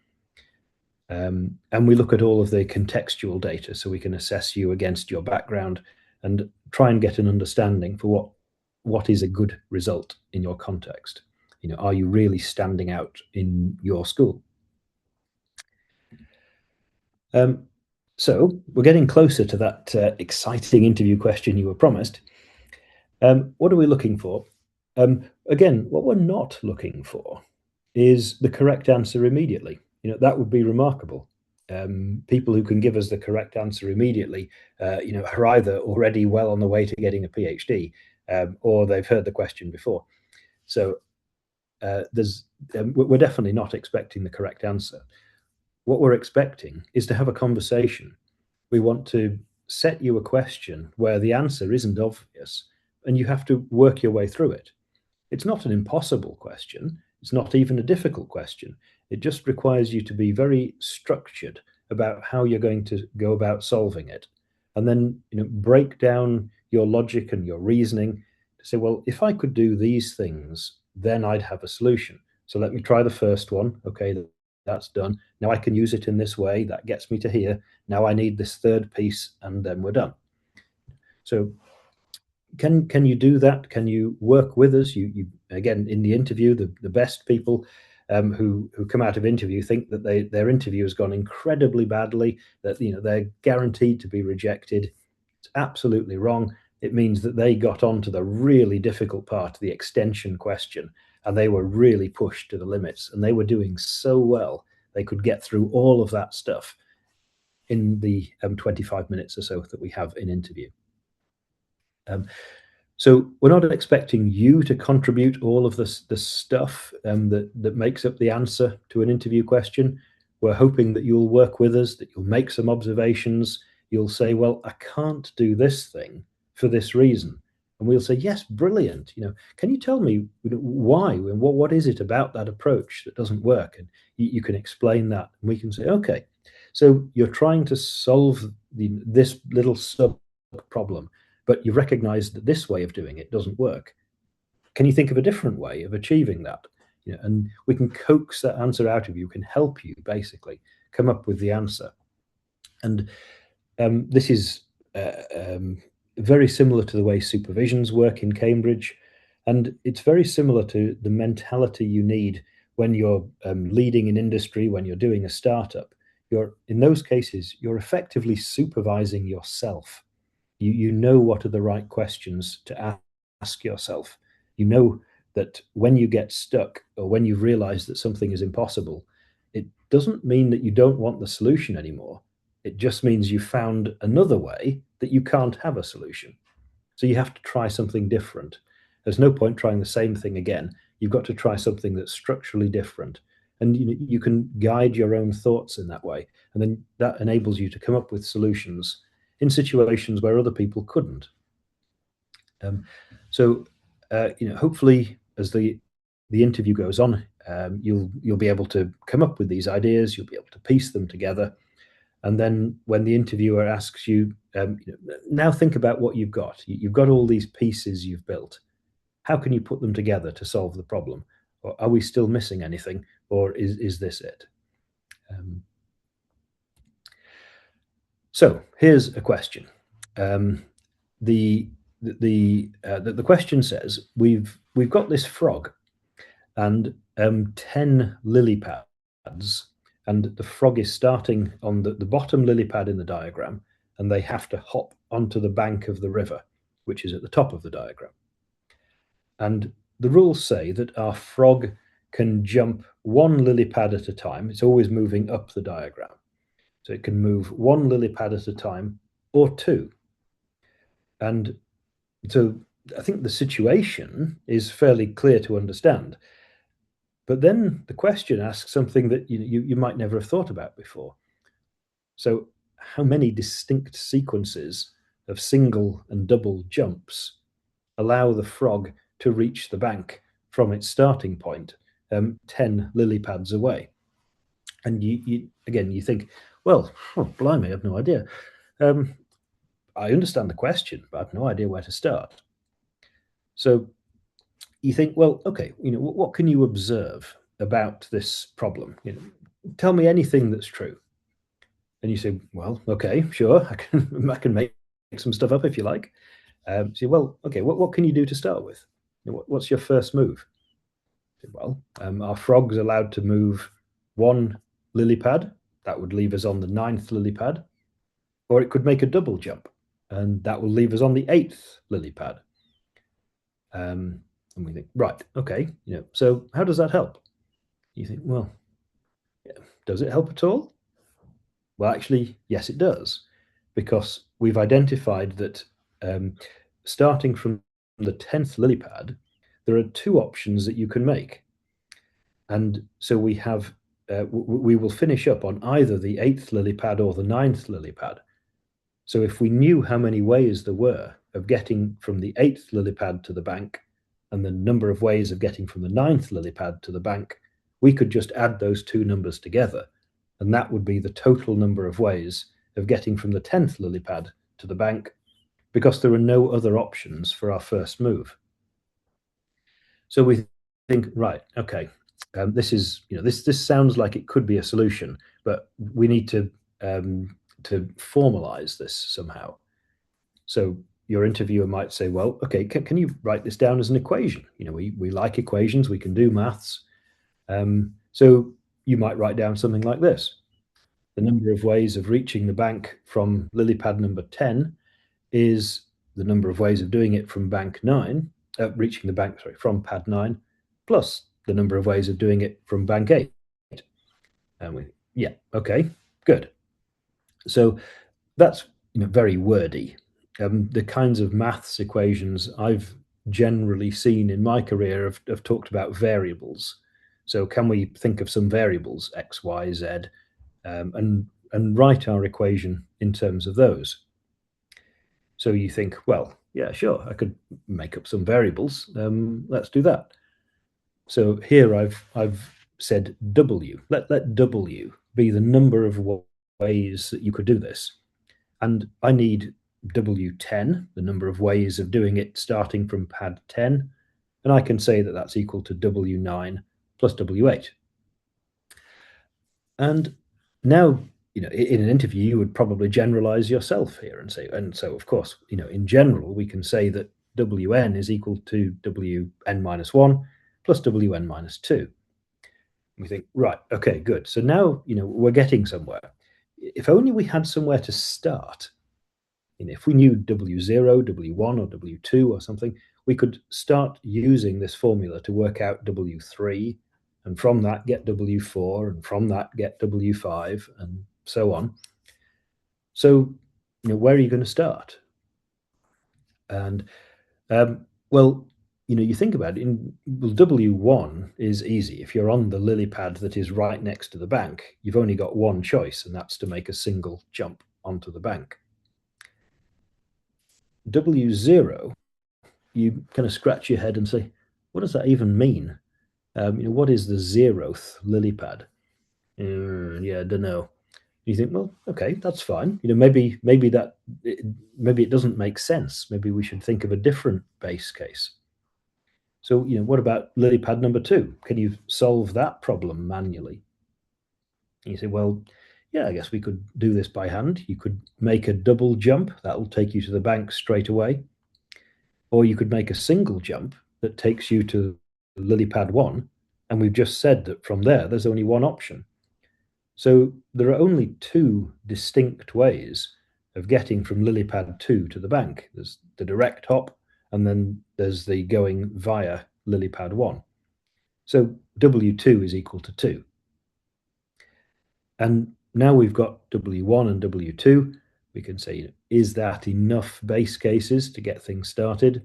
And we look at all of the contextual data, so we can assess you against your background and try and get an understanding for what is a good result in your context. Are you really standing out in your school? So we're getting closer to that exciting interview question you were promised. What are we looking for? Again, what we're not looking for is the correct answer immediately. That would be remarkable. People who can give us the correct answer immediately, are either already well on the way to getting a PhD, or they've heard the question before. So we're definitely not expecting the correct answer. What we're expecting is to have a conversation. We want to set you a question where the answer isn't obvious, and you have to work your way through it. It's not an impossible question. It's not even a difficult question. It just requires you to be very structured about how you're going to go about solving it. And then, break down your logic and your reasoning to say, well, if I could do these things, then I'd have a solution. So let me try the first one. Okay, that's done. Now I can use it in this way. That gets me to here. Now I need this third piece, and then we're done. So can you do that? Can you work with us? You again, in the interview, the best people who come out of interview think that their interview has gone incredibly badly, that they're guaranteed to be rejected. It's absolutely wrong. It means that they got on to the really difficult part, the extension question, and they were really pushed to the limits, and they were doing so well they could get through all of that stuff in the 25 minutes or so that we have in interview. So we're not expecting you to contribute all of the stuff that makes up the answer to an interview question. We're hoping that you'll work with us, that you'll make some observations. You'll say, well, I can't do this thing for this reason. And we'll say, yes, brilliant. Can you tell me why and what is it about that approach that doesn't work? And you can explain that. And we can say, okay, so you're trying to solve this little sub problem, but you recognize that this way of doing it doesn't work. Can you think of a different way of achieving that? And we can coax that answer out of you, can help you basically come up with the answer. And this is very similar to the way supervisions work in Cambridge. And it's very similar to the mentality you need when you're leading an industry, when you're doing a startup. In those cases, you're effectively supervising yourself. You know what are the right questions to ask yourself. You know that when you get stuck or when you realize that something is impossible, it doesn't mean that you don't want the solution anymore. It just means you found another way that you can't have a solution. So you have to try something different. There's no point trying the same thing again. You've got to try something that's structurally different. And you can guide your own thoughts in that way. And then that enables you to come up with solutions in situations where other people couldn't. Hopefully, as the interview goes on, you'll be able to come up with these ideas. You'll be able to piece them together, and then when the interviewer asks you, now think about what you've got. You've got all these pieces you've built. How can you put them together to solve the problem? Or are we still missing anything? Or is this it? So here's a question. The question says we've got this frog and 10 lily pads, and the frog is starting on the bottom lily pad in the diagram, and they have to hop onto the bank of the river, which is at the top of the diagram. And the rules say that our frog can jump one lily pad at a time. It's always moving up the diagram. So it can move one lily pad at a time or two. And so I think the situation is fairly clear to understand. But then the question asks something that you might never have thought about before. So how many distinct sequences of single and double jumps allow the frog to reach the bank from its starting point 10 lily pads away. And you think, well, blimey, I have no idea. I understand the question, but I have no idea where to start. So you think, well, okay, what can you observe about this problem? Tell me anything that's true. And you say, well, okay, sure, I can make some stuff up if you like. So, well, okay, what can you do to start with? What's your first move? Well, our frog's allowed to move one lily pad. That would leave us on the 9th lily pad. Or it could make a double jump, and that will leave us on the 8th lily pad. And we think, right, okay, so how does that help? You think, well, does it help at all? Well, actually, yes, it does, because we've identified that starting from the 10th lily pad, there are 2 options that you can make. And so we will finish up on either the 8th lily pad or the 9th lily pad. So if we knew how many ways there were of getting from the 8th lily pad to the bank and the number of ways of getting from the 9th lily pad to the bank, we could just add those 2 numbers together. And that would be the total number of ways of getting from the 10th lily pad to the bank, because there are no other options for our first move. So we think, right, okay, this sounds like it could be a solution, but we need to formalize this somehow. So your interviewer might say, well, okay, can you write this down as an equation? We like equations, we can do maths. So you might write down something like this. The number of ways of reaching the bank from lily pad number 10 is the number of ways of doing it from reaching the bank, from pad 9, plus the number of ways of doing it from bank 8. And okay, good. So that's very wordy. The kinds of maths equations I've generally seen in my career have talked about variables. So can we think of some variables, x, y, z, and write our equation in terms of those? So you think, well, yeah, sure, I could make up some variables. Let's do that. So here I've said w. Let w be the number of ways that you could do this. And I need W10, the number of ways of doing it starting from pad 10. And I can say that that's equal to W9 plus W8. And now, in an interview, you would probably generalize yourself here and say, and so of course, in general, we can say that Wn is equal to Wn minus 1 plus Wn minus 2. We think, right, okay, good. So now, we're getting somewhere. If only we had somewhere to start. If we knew W0, W1, or W2 or something, we could start using this formula to work out W3, and from that get W4, and from that get W5, and so on. So, where are you going to start? And, well, you think about it, W1 is easy. If you're on the lily pad that is right next to the bank, you've only got one choice, and that's to make a single jump onto the bank. W0, you kind of scratch your head and say, what does that even mean? What is the 0th lily pad? Yeah, I don't know. You think, well, okay, that's fine. Maybe it doesn't make sense. Maybe we should think of a different base case. So, what about lily pad number 2? Can you solve that problem manually? And you say, well, yeah, I guess we could do this by hand. You could make a double jump. That will take you to the bank straight away. Or you could make a single jump that takes you to lily pad 1. And we've just said that from there's only one option. So there are only 2 distinct ways of getting from lily pad 2 to the bank. There's the direct hop, and then there's the going via lily pad 1. So W2 is equal to 2. And now we've got W1 and W2. We can say, is that enough base cases to get things started?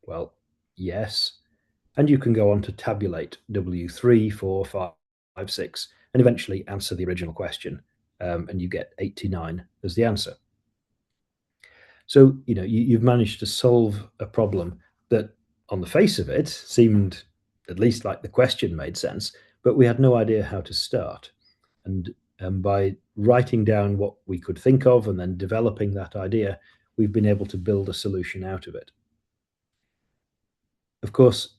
Well, yes. And you can go on to tabulate W3, 4, 5, 6, and eventually answer the original question. And you get 89 as the answer. So, you've managed to solve a problem that on the face of it seemed at least like the question made sense, but we had no idea how to start. And by writing down what we could think of and then developing that idea, we've been able to build a solution out of it. Of course,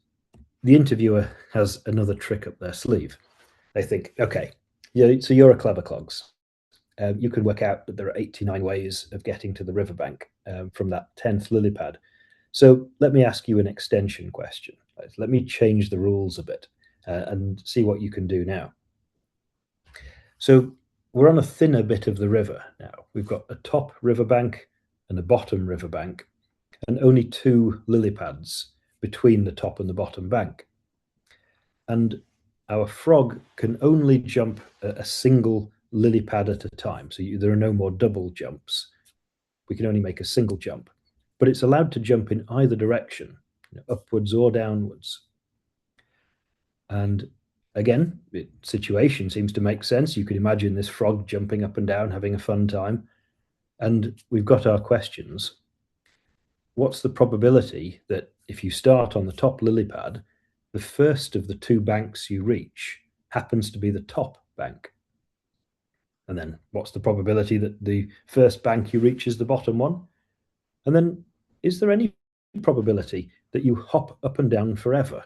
the interviewer has another trick up their sleeve. They think, okay, so you're a clever clogs. You can work out that there are 89 ways of getting to the riverbank from that 10th lily pad. So let me ask you an extension question. Let me change the rules a bit and see what you can do now. So we're on a thinner bit of the river now. We've got a top riverbank and a bottom riverbank, and only 2 lily pads between the top and the bottom bank. And our frog can only jump a single lily pad at a time. So there are no more double jumps. We can only make a single jump, but it's allowed to jump in either direction, upwards or downwards. And again, the situation seems to make sense. You could imagine this frog jumping up and down, having a fun time. And we've got our questions. What's the probability that if you start on the top lily pad, the first of the 2 banks you reach happens to be the top bank? And then what's the probability that the first bank you reach is the bottom one? And then is there any probability that you hop up and down forever?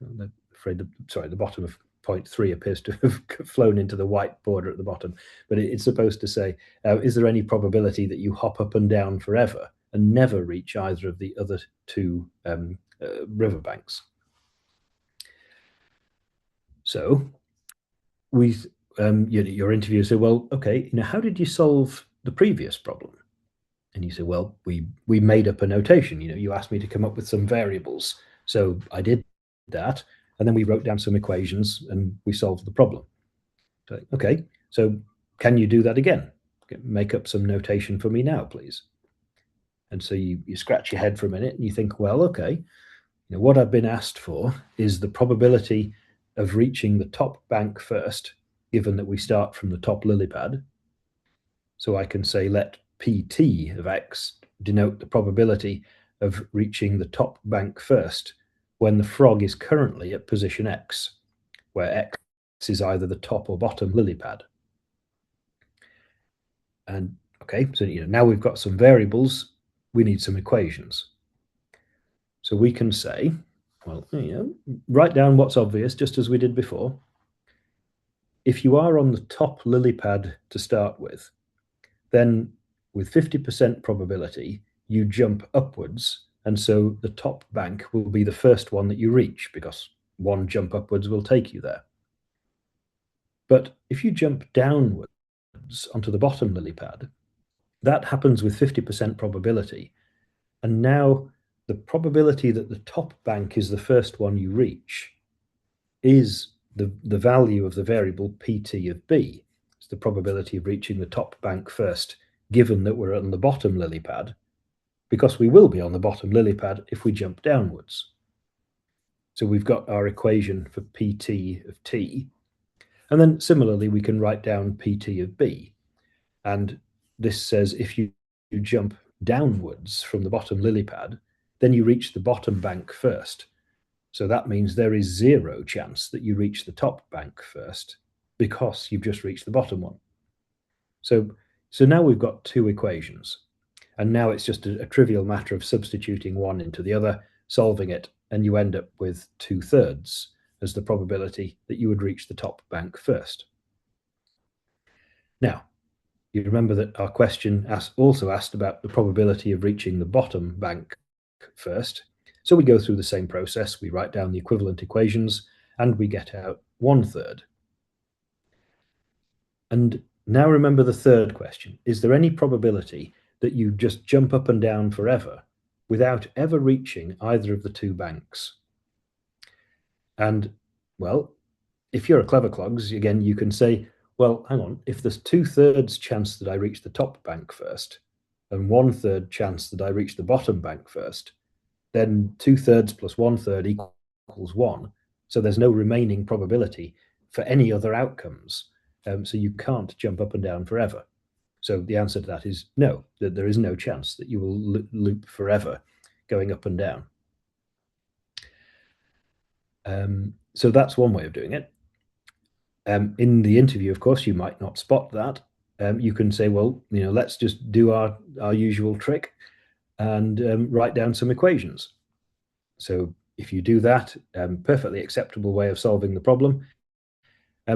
I'm afraid the bottom of point 3 appears to have flown into the white border at the bottom, but it's supposed to say, is there any probability that you hop up and down forever and never reach either of the other 2 riverbanks? So your interviewer said, well, okay, how did you solve the previous problem? And you say, well, we made up a notation. You asked me to come up with some variables, so I did that, and then we wrote down some equations and we solved the problem. So, okay, so can you do that again? Make up some notation for me now, please. And so you scratch your head for a minute and you think, well, okay, what I've been asked for is the probability of reaching the top bank first, given that we start from the top lily pad. So I can say let pt of x denote the probability of reaching the top bank first when the frog is currently at position x, where x is either the top or bottom lily pad. And okay, so now we've got some variables, we need some equations. So we can say, well, write down what's obvious, just as we did before. If you are on the top lily pad to start with, then with 50% probability, you jump upwards, and so the top bank will be the first one that you reach, because one jump upwards will take you there. But if you jump downwards onto the bottom lily pad, that happens with 50% probability. And now the probability that the top bank is the first one you reach is the value of the variable pt of b. It's the probability of reaching the top bank first, given that we're on the bottom lily pad, because we will be on the bottom lily pad if we jump downwards. So we've got our equation for pt of t. And then similarly, we can write down pt of b. And this says if you jump downwards from the bottom lily pad, then you reach the bottom bank first. So that means there is 0 chance that you reach the top bank first, because you've just reached the bottom one. So now we've got 2 equations. And now it's just a trivial matter of substituting one into the other, solving it, and you end up with 2/3 as the probability that you would reach the top bank first. Now, you remember that our question also asked about the probability of reaching the bottom bank first. So we go through the same process. We write down the equivalent equations, and we get out 1/3. And now remember the third question. Is there any probability that you just jump up and down forever without ever reaching either of the 2 banks? And, well, if you're a clever clogs, again, you can say, well, hang on, if there's 2/3 chance that I reach the top bank first and 1/3 chance that I reach the bottom bank first, then 2/3 plus 1/3 equals 1. So there's no remaining probability for any other outcomes. So you can't jump up and down forever. So the answer to that is no, that there is no chance that you will loop forever going up and down. So that's one way of doing it. In the interview, of course, you might not spot that. You can say, well, let's just do our usual trick and write down some equations. So if you do that, perfectly acceptable way of solving the problem,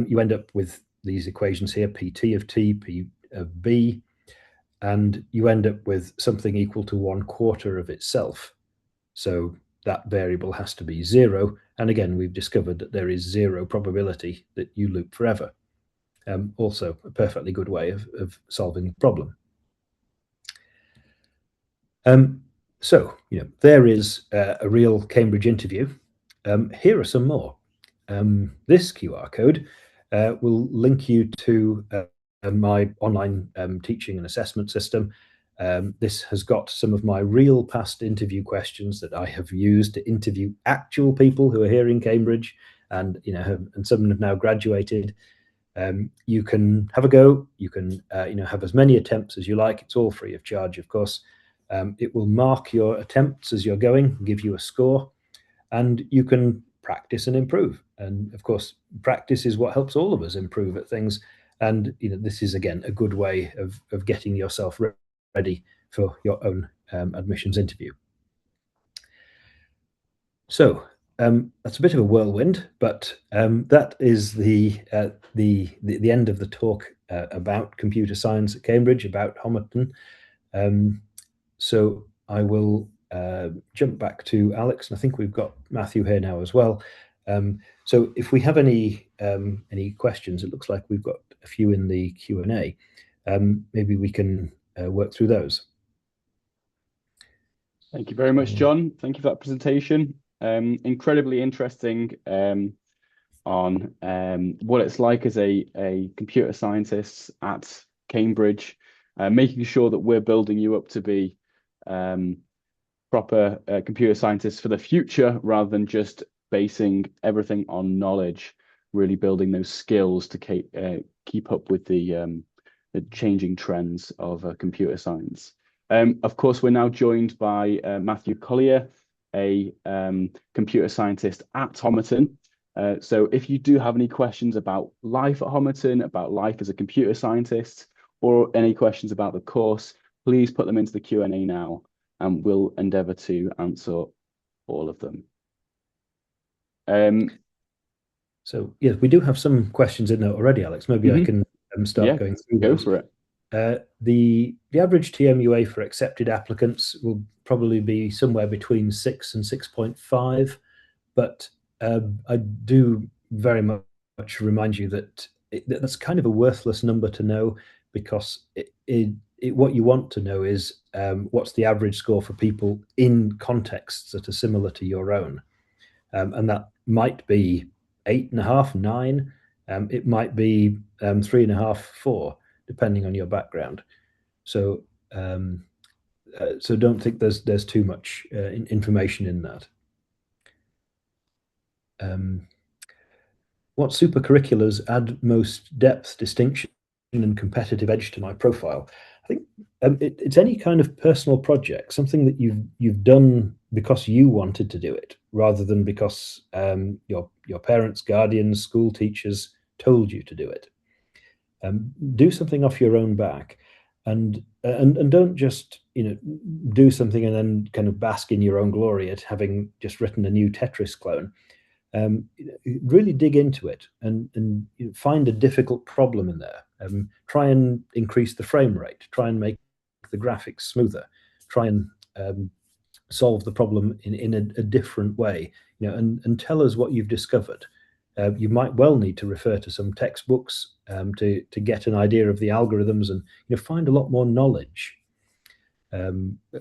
you end up with these equations here, Pt of t, P of b, and you end up with something equal to 1/4 of itself. So that variable has to be 0. And again, we've discovered that there is 0 probability that you loop forever. Also a perfectly good way of solving the problem. So, there is a real Cambridge interview. Here are some more. This QR code will link you to my online teaching and assessment system. This has got some of my real past interview questions that I have used to interview actual people who are here in Cambridge, and and some have now graduated. You can have a go. You can have as many attempts as you like. It's all free of charge, of course. It will mark your attempts as you're going, give you a score, and you can practice and improve. And of course, practice is what helps all of us improve at things. And this is again a good way of getting yourself ready for your own admissions interview. So that's a bit of a whirlwind, but that is the end of the talk about computer science at Cambridge, about Homerton. So I will jump back to Alex, and I think we've got Matthew here now as well. So if we have any questions, it looks like we've got a few in the Q&A. Maybe we can work through those. Thank you very much, John. Thank you for that presentation. Incredibly interesting on what it's like as a computer scientist at Cambridge, making sure that we're building you up to be proper computer scientists for the future, rather than just basing everything on knowledge, really building those skills to keep up with the changing trends of computer science. Of course, we're now joined by Matthew Collier, a computer scientist at Homerton. So if you do have any questions about life at Homerton, about life as a computer scientist, or any questions about the course, please put them into the Q&A now, and we'll endeavour to answer all of them. So yes, we do have some questions in there already, Alex. Maybe I can start going through those. Go for it. The average TMUA for accepted applicants will probably be somewhere between 6 and 6.5, but I do very much remind you that that's kind of a worthless number to know, because what you want to know is what's the average score for people in contexts that are similar to your own, and that might be 8.5, 9. It might be 3.5, 4, depending on your background. So so don't think there's too much information in that. What supercurriculars add most depth, distinction, and competitive edge to my profile? I think it's any kind of personal project, something that you've done because you wanted to do it, rather than because your parents, guardians, school teachers told you to do it. Do something off your own back, and don't just do something and then kind of bask in your own glory at having just written a new Tetris clone. Really dig into it and find a difficult problem in there. Try and increase the frame rate. Try and make the graphics smoother. Try and solve the problem in a different way. And tell us what you've discovered. You might well need to refer to some textbooks to get an idea of the algorithms, and find a lot more knowledge.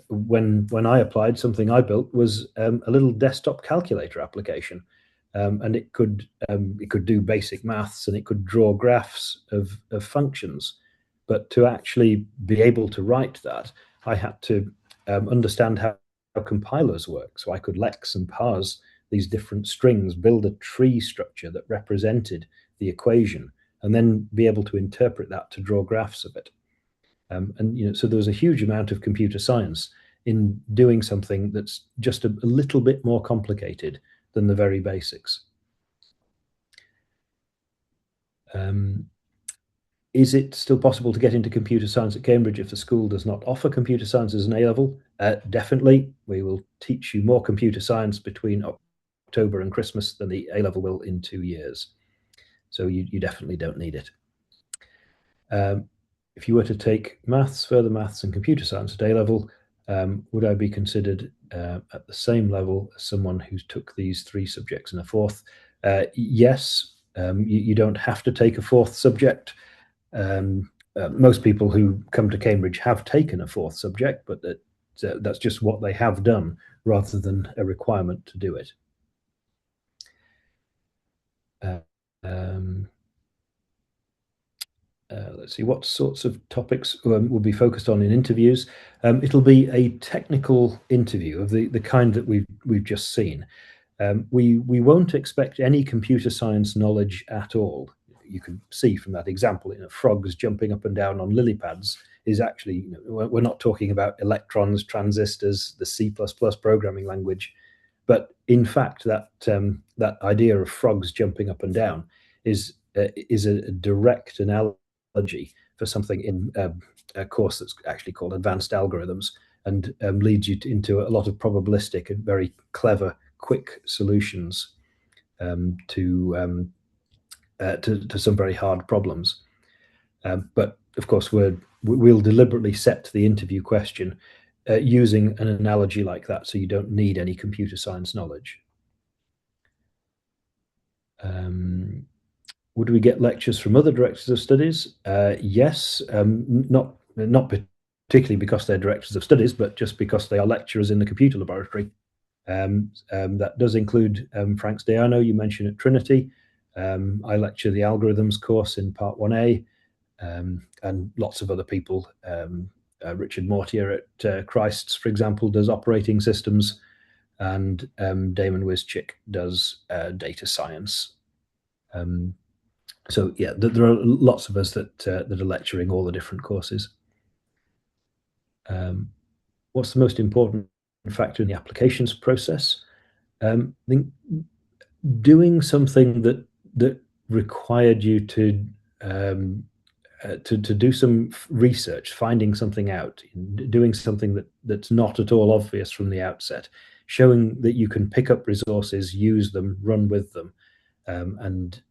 When I applied, something I built was a little desktop calculator application. And it could do basic maths, and it could draw graphs of functions. But to actually be able to write that, I had to understand how compilers work. So I could lex and parse these different strings, build a tree structure that represented the equation, and then be able to interpret that to draw graphs of it. And so there was a huge amount of computer science in doing something that's just a little bit more complicated than the very basics. Is it still possible to get into computer science at Cambridge if the school does not offer computer science as an A-level? Definitely. We will teach you more computer science between October and Christmas than the A-level will in 2 years. So you definitely don't need it. If you were to take maths, further maths and computer science at A-level, would I be considered at the same level as someone who took these 3 subjects in a fourth? Yes, you don't have to take a fourth subject. Most people who come to Cambridge have taken a fourth subject, but that's just what they have done rather than a requirement to do it. Let's see, what sorts of topics will be focused on in interviews? It'll be a technical interview of the kind that we've just seen. We won't expect any computer science knowledge at all. You can see from that example, frogs jumping up and down on lily pads is actually, we're not talking about electrons, transistors, the C++ programming language, but in fact that idea of frogs jumping up and down is a direct analogy for something in a course that's actually called Advanced Algorithms, and leads you into a lot of probabilistic and very clever, quick solutions to some very hard problems. But of course, we'll deliberately set the interview question using an analogy like that, so you don't need any computer science knowledge. Would we get lectures from other directors of studies? Yes, not particularly because they're directors of studies, but just because they are lecturers in the computer laboratory. That does include Frank Stiano, you mentioned at Trinity. I lecture the algorithms course in Part 1A, and lots of other people. Richard Mortier at Christ's, for example, does operating systems, and Damon Wischik does data science. So yeah, there are lots of us that are lecturing all the different courses. What's the most important factor in the applications process? I think doing something that required you to do some research, finding something out, doing something that's not at all obvious from the outset, showing that you can pick up resources, use them, run with them, and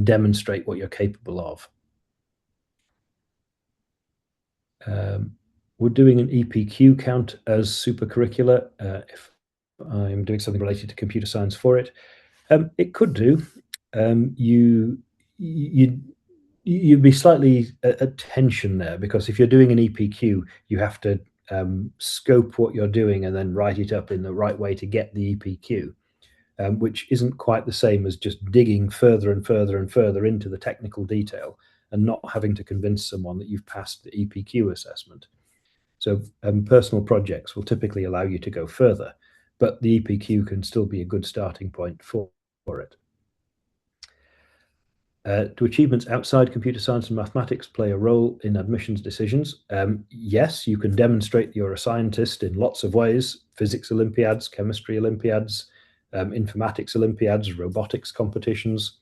demonstrate what you're capable of. Would doing an EPQ count as supercurricular if I'm doing something related to computer science for it? It could do. You'd be slightly at tension there, because if you're doing an EPQ, you have to scope what you're doing and then write it up in the right way to get the EPQ, which isn't quite the same as just digging further and further and further into the technical detail and not having to convince someone that you've passed the EPQ assessment. So personal projects will typically allow you to go further, but the EPQ can still be a good starting point for it. Do achievements outside computer science and mathematics play a role in admissions decisions? Yes, you can demonstrate that you're a scientist in lots of ways: physics Olympiads, chemistry Olympiads, informatics Olympiads, robotics competitions,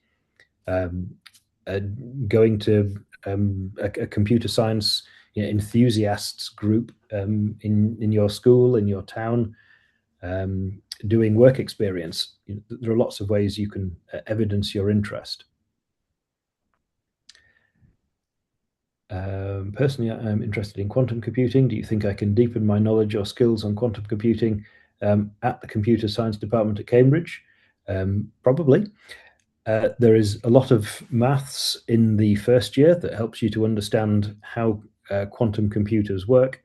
going to a computer science enthusiasts group in your school, in your town, doing work experience. There are lots of ways you can evidence your interest. Personally, I'm interested in quantum computing. Do you think I can deepen my knowledge or skills on quantum computing at the computer science department at Cambridge? Probably. There is a lot of maths in the first year that helps you to understand how quantum computers work.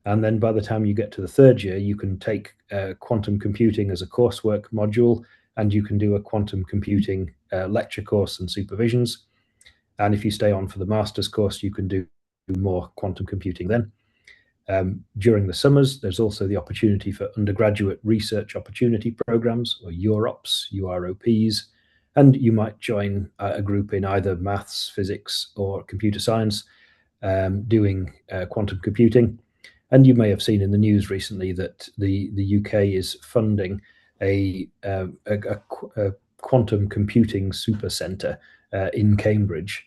And then by the time you get to the third year, you can take quantum computing as a coursework module, and you can do a quantum computing lecture course and supervisions. And if you stay on for the master's course, you can do more quantum computing then. During the summers, there's also the opportunity for undergraduate research opportunity programs, or UROPs, UROPs, and you might join a group in either maths, physics, or computer science. doing quantum computing. And you may have seen in the news recently that the UK is funding a quantum computing super centre in Cambridge.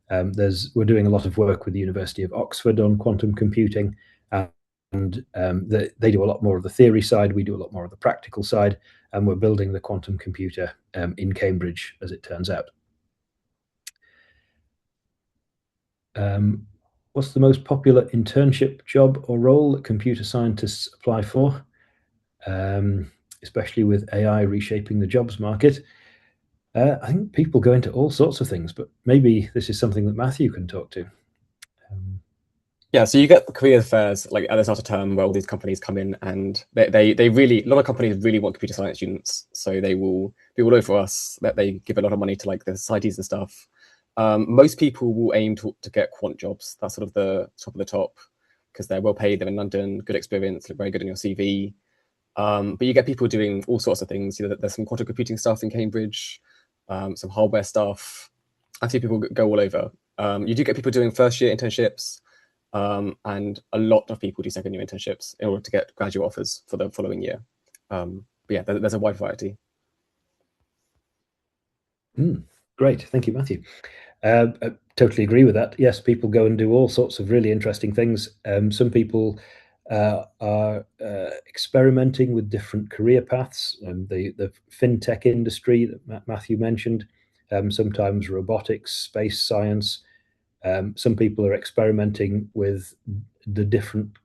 We're doing a lot of work with the University of Oxford on quantum computing, and they do a lot more of the theory side. We do a lot more of the practical side, and we're building the quantum computer in Cambridge, as it turns out. What's the most popular internship job or role that computer scientists apply for, especially with AI reshaping the jobs market? I think people go into all sorts of things, but maybe this is something that Matthew can talk to. Yeah, so you get career fairs like at the start of term where all these companies come in, and they really, a lot of companies really want computer science students, so they will be all over us. That they give a lot of money to like the societies and stuff. Most people will aim to get quant jobs. That's sort of the top of the top because they're well paid. They're in London, good experience, look very good in your CV. But you get people doing all sorts of things. You know, there's some quantum computing stuff in Cambridge, some hardware stuff. I see people go all over. You do get people doing first-year internships, and a lot of people do second-year internships in order to get graduate offers for the following year. But yeah, there's a wide variety. Great, thank you, Matthew. I totally agree with that. Yes, people go and do all sorts of really interesting things. Some people are experimenting with different career paths. The fintech industry that Matthew mentioned, sometimes robotics, space science. Some people are experimenting with the different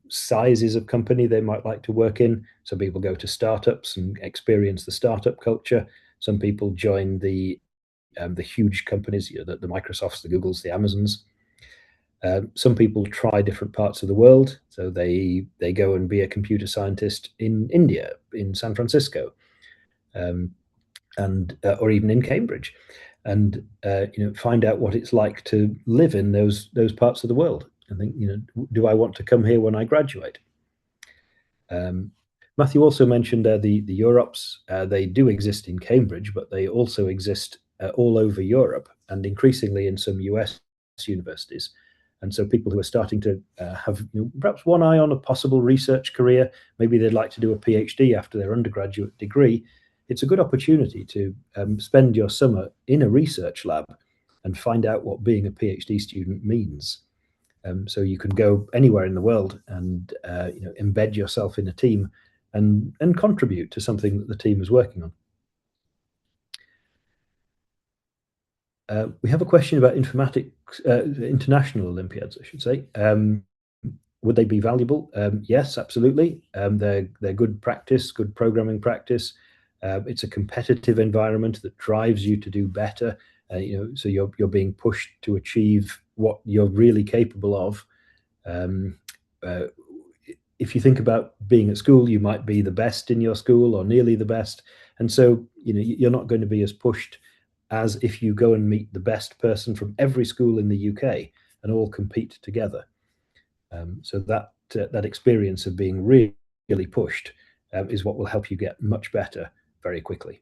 sizes of company they might like to work in. Some people go to startups and experience the startup culture. Some people join the huge companies, you know, the Microsofts, the Googles, the Amazons. Some people try different parts of the world, so they go and be a computer scientist in India, in San Francisco, and or even in Cambridge, and you know, find out what it's like to live in those parts of the world. And think, you know, do I want to come here when I graduate? Matthew also mentioned the Europes. They do exist in Cambridge, but they also exist all over Europe and increasingly in some US universities. And so people who are starting to have, you know, perhaps one eye on a possible research career, maybe they'd like to do a PhD after their undergraduate degree, it's a good opportunity to spend your summer in a research lab and find out what being a PhD student means. So you can go anywhere in the world and you know, embed yourself in a team and contribute to something that the team is working on. We have a question about informatics, international Olympiads, I should say. Would they be valuable? Yes, absolutely. They're good practice, good programming practice. It's a competitive environment that drives you to do better. You know, so you're being pushed to achieve what you're really capable of. If you think about being at school, you might be the best in your school or nearly the best, and so you know you're not going to be as pushed as if you go and meet the best person from every school in the UK and all compete together. So that experience of being really pushed is what will help you get much better very quickly.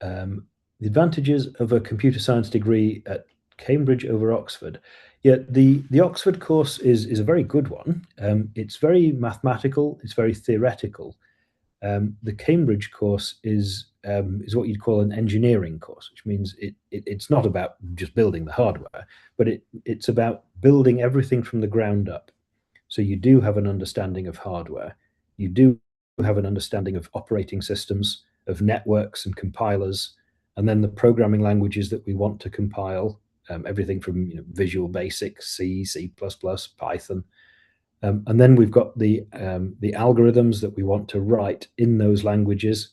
The advantages of a computer science degree at Cambridge over Oxford. Yeah, the Oxford course is a very good one. It's very mathematical, it's very theoretical. The Cambridge course is what you'd call an engineering course, which means it's not about just building the hardware, but it's about building everything from the ground up. So you do have an understanding of hardware, you do have an understanding of operating systems, of networks and compilers, and then the programming languages that we want to compile, everything from, you know, Visual Basic, C, C++, Python. And then we've got the algorithms that we want to write in those languages.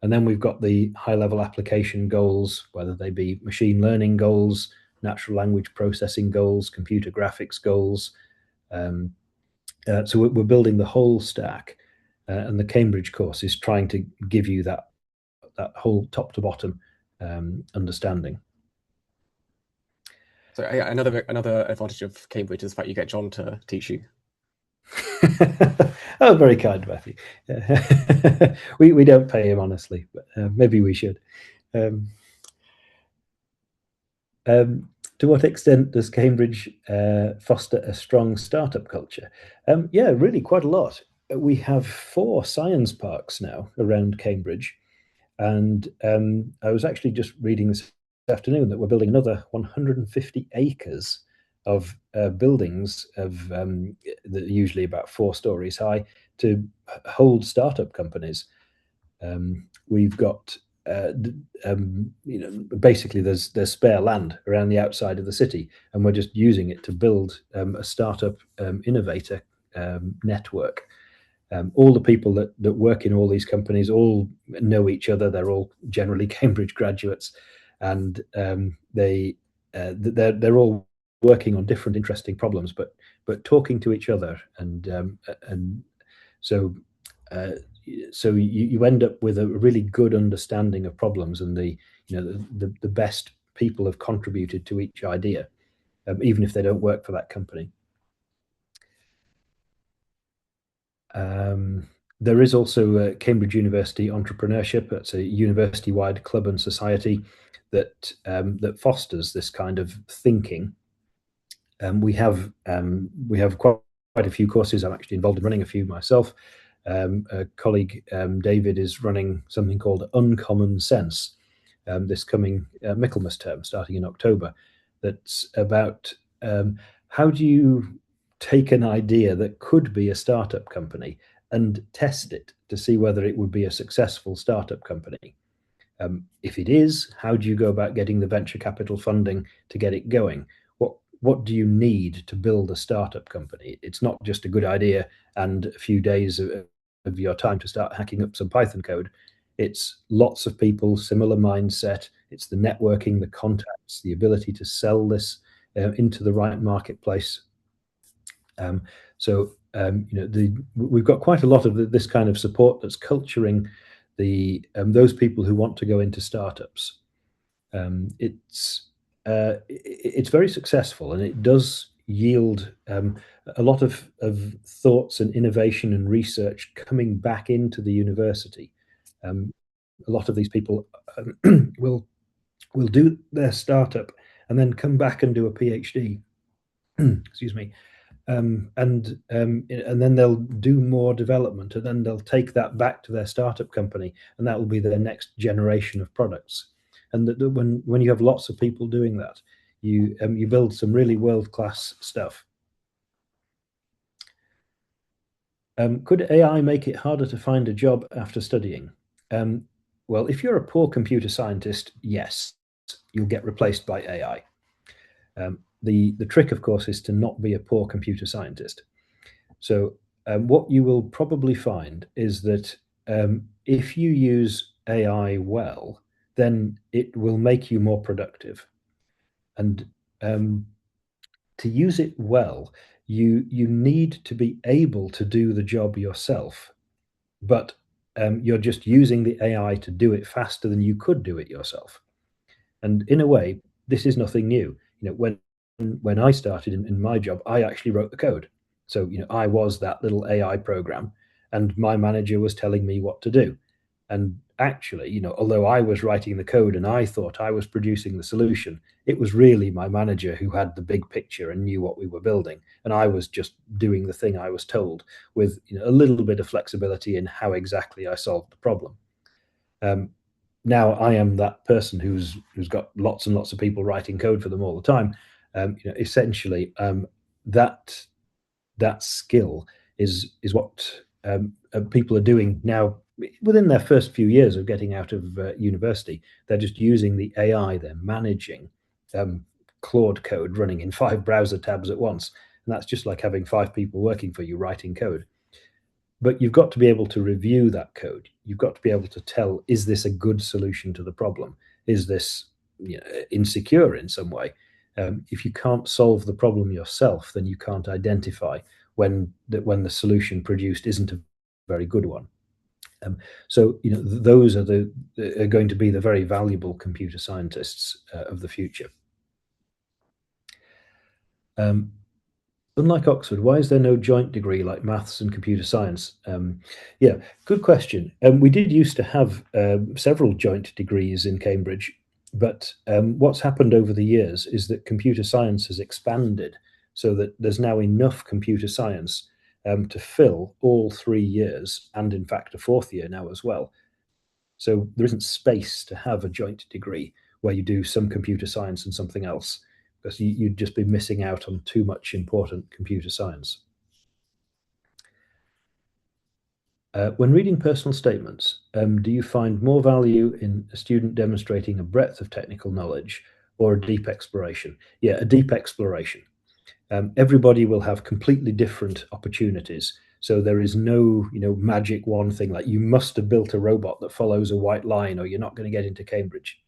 And then we've got the high-level application goals, whether they be machine learning goals, natural language processing goals, computer graphics goals. So we're building the whole stack. And the Cambridge course is trying to give you that whole top to bottom understanding. So another advantage of Cambridge is the fact you get John to teach you. Oh, very kind, Matthew. We don't pay him, honestly, but maybe we should. To what extent does Cambridge foster a strong startup culture? Yeah, really quite a lot. We have 4 science parks now around Cambridge, and I was actually just reading this afternoon that we're building another 150 acres of buildings of that are usually about 4 stories high to hold startup companies. We've got basically there's spare land around the outside of the city, and we're just using it to build a startup innovator network. All the people that work in all these companies all know each other. They're all generally Cambridge graduates, and they're all working on different interesting problems, but talking to each other, and so you end up with a really good understanding of problems, and the best people have contributed to each idea, even if they don't work for that company. There is also Cambridge University Entrepreneurship. It's a university-wide club and society that fosters this kind of thinking. We have quite a few courses. I'm actually involved in running a few myself. A colleague, David, is running something called Uncommon Sense this coming Michaelmas term, starting in October. That's about how do you take an idea that could be a startup company and test it to see whether it would be a successful startup company. If it is, how do you go about getting the venture capital funding to get it going? What do you need to build a startup company? It's not just a good idea and a few days of your time to start hacking up some Python code. It's lots of people, similar mindset. It's the networking, the contacts, the ability to sell this into the right marketplace. We've got quite a lot of this kind of support that's culturing those people who want to go into startups. It's very successful, and it does yield a lot of thoughts and innovation and research coming back into the university. A lot of these people will do their startup and then come back and do a PhD. Excuse me. And then they'll do more development, and then they'll take that back to their startup company, and that will be their next generation of products. And when you have lots of people doing that, you build some really world-class stuff. Could AI make it harder to find a job after studying? Well, if you're a poor computer scientist, yes, you'll get replaced by AI. The trick, of course, is to not be a poor computer scientist. So what you will probably find is that if you use AI well, then it will make you more productive. And to use it well, you need to be able to do the job yourself, but you're just using the AI to do it faster than you could do it yourself. And in a way, this is nothing new. When I started in my job, I actually wrote the code. So, I was that little AI program, and my manager was telling me what to do. And actually, although I was writing the code and I thought I was producing the solution, it was really my manager who had the big picture and knew what we were building. And I was just doing the thing I was told with a little bit of flexibility in how exactly I solved the problem. Now I am that person who's got lots and lots of people writing code for them all the time. Essentially, that skill is what people are doing now within their first few years of getting out of university. They're just using the AI. They're managing Claude code running in 5 browser tabs at once, and that's just like having 5 people working for you writing code. But you've got to be able to review that code. You've got to be able to tell, is this a good solution to the problem? Is this insecure in some way? If you can't solve the problem yourself, then you can't identify when the solution produced isn't a very good one. So those are going to be the very valuable computer scientists of the future. Unlike Oxford, why is there no joint degree like maths and computer science? Yeah, good question. We did used to have several joint degrees in Cambridge, But what's happened over the years is that computer science has expanded so that there's now enough computer science to fill all 3 years, and in fact a 4th year now as well. So there isn't space to have a joint degree where you do some computer science and something else, because you'd just be missing out on too much important computer science. When reading personal statements, do you find more value in a student demonstrating a breadth of technical knowledge or a deep exploration? Yeah, a deep exploration. Everybody will have completely different opportunities. So there is no, magic one thing like you must have built a robot that follows a white line or you're not going to get into Cambridge.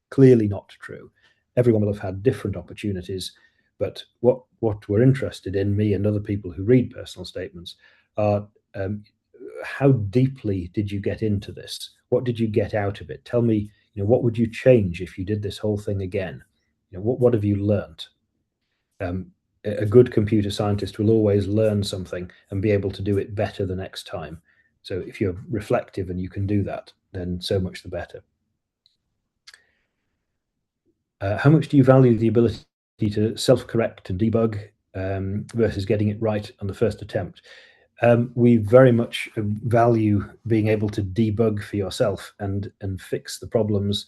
Clearly not true. Everyone will have had different opportunities, but what we're interested in, me and other people who read personal statements, are how deeply did you get into this? What did you get out of it? Tell me, what would you change if you did this whole thing again? What have you learnt? A good computer scientist will always learn something and be able to do it better the next time. So if you're reflective and you can do that, then so much the better. How much do you value the ability to self-correct and debug versus getting it right on the first attempt? We very much value being able to debug for yourself and fix the problems.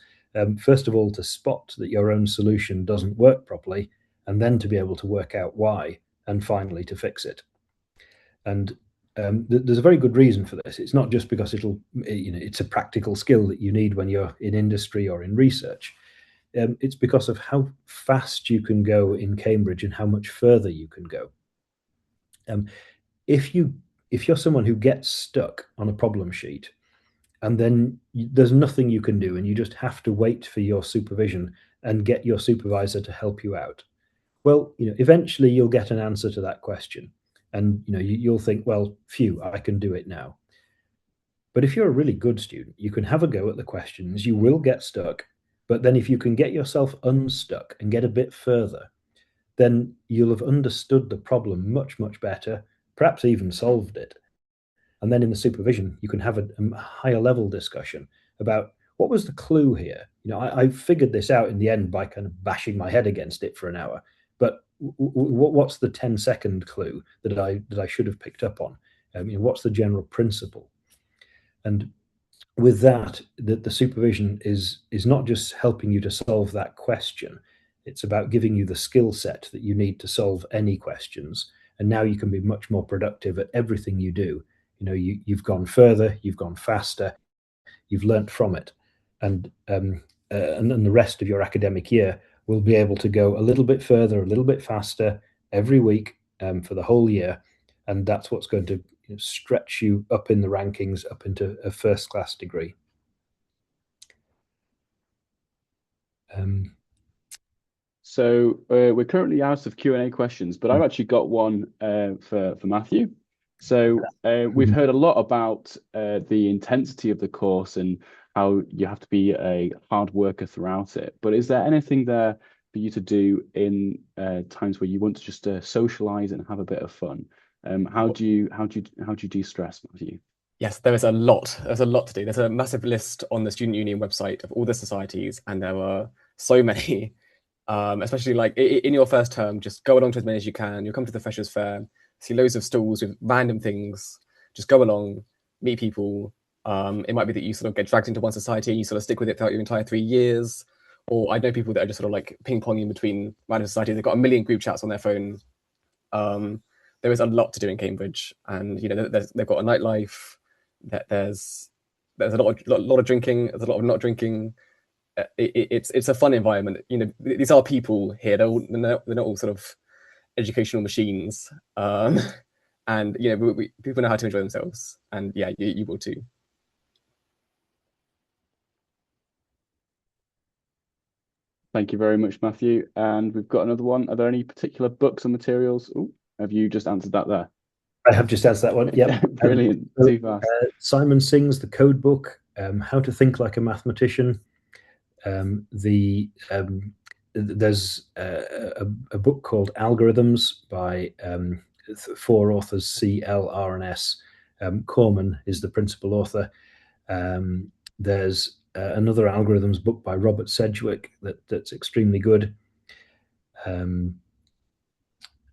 First of all, to spot that your own solution doesn't work properly, and then to be able to work out why, and finally to fix it. And there's a very good reason for this. It's not just because it's a practical skill that you need when you're in industry or in research. It's because of how fast you can go in Cambridge and how much further you can go. If you're someone who gets stuck on a problem sheet and then there's nothing you can do and you just have to wait for your supervision and get your supervisor to help you out, well, eventually you'll get an answer to that question, and you'll think, well, phew, I can do it now. But if you're a really good student, you can have a go at the questions. You will get stuck, but then if you can get yourself unstuck and get a bit further, then you'll have understood the problem much, much better, perhaps even solved it. And then in the supervision, you can have a higher level discussion about what was the clue here. I figured this out in the end by kind of bashing my head against it for an hour, but what's the 10-second clue that I should have picked up on? What's the general principle? And with that, the supervision is not just helping you to solve that question. It's about giving you the skill set that you need to solve any questions. And now you can be much more productive at everything you do. You've gone further, you've gone faster, you've learnt from it. And then the rest of your academic year will be able to go a little bit further, a little bit faster every week for the whole year. And that's what's going to stretch you up in the rankings, up into a first-class degree. So we're currently out of Q&A questions, but I've actually got one for Matthew. So we've heard a lot about the intensity of the course and how you have to be a hard worker throughout it. But is there anything there for you to do in times where you want to just socialize and have a bit of fun? How do you de-stress, Matthew? Yes, there is a lot. There's a lot to do. There's a massive list on the Student Union website of all the societies, and there are so many. Especially like in your first term, just go along to as many as you can. You'll come to the Freshers' Fair, see loads of stalls with random things. Just go along, meet people. It might be that you sort of get dragged into one society and you sort of stick with it throughout your entire 3 years. Or I know people that are just sort of like ping-ponging between random societies. They've got a million group chats on their phone. There is a lot to do in Cambridge, and they've got a nightlife. There's a lot of drinking. There's a lot of not drinking. It's a fun environment. These are people here. They're not all sort of educational machines. And people know how to enjoy themselves. And yeah, you will too. Thank you very much, Matthew. And we've got another one. Are there any particular books or materials? Oh, have you just answered that there? I have just answered that one. Yeah, brilliant. Too fast. Simon Singh's The Code Book, How to Think Like a Mathematician. There's a book called Algorithms by 4 authors, C, L, R, and S. Corman is the principal author. There's another algorithms book by Robert Sedgwick that's extremely good.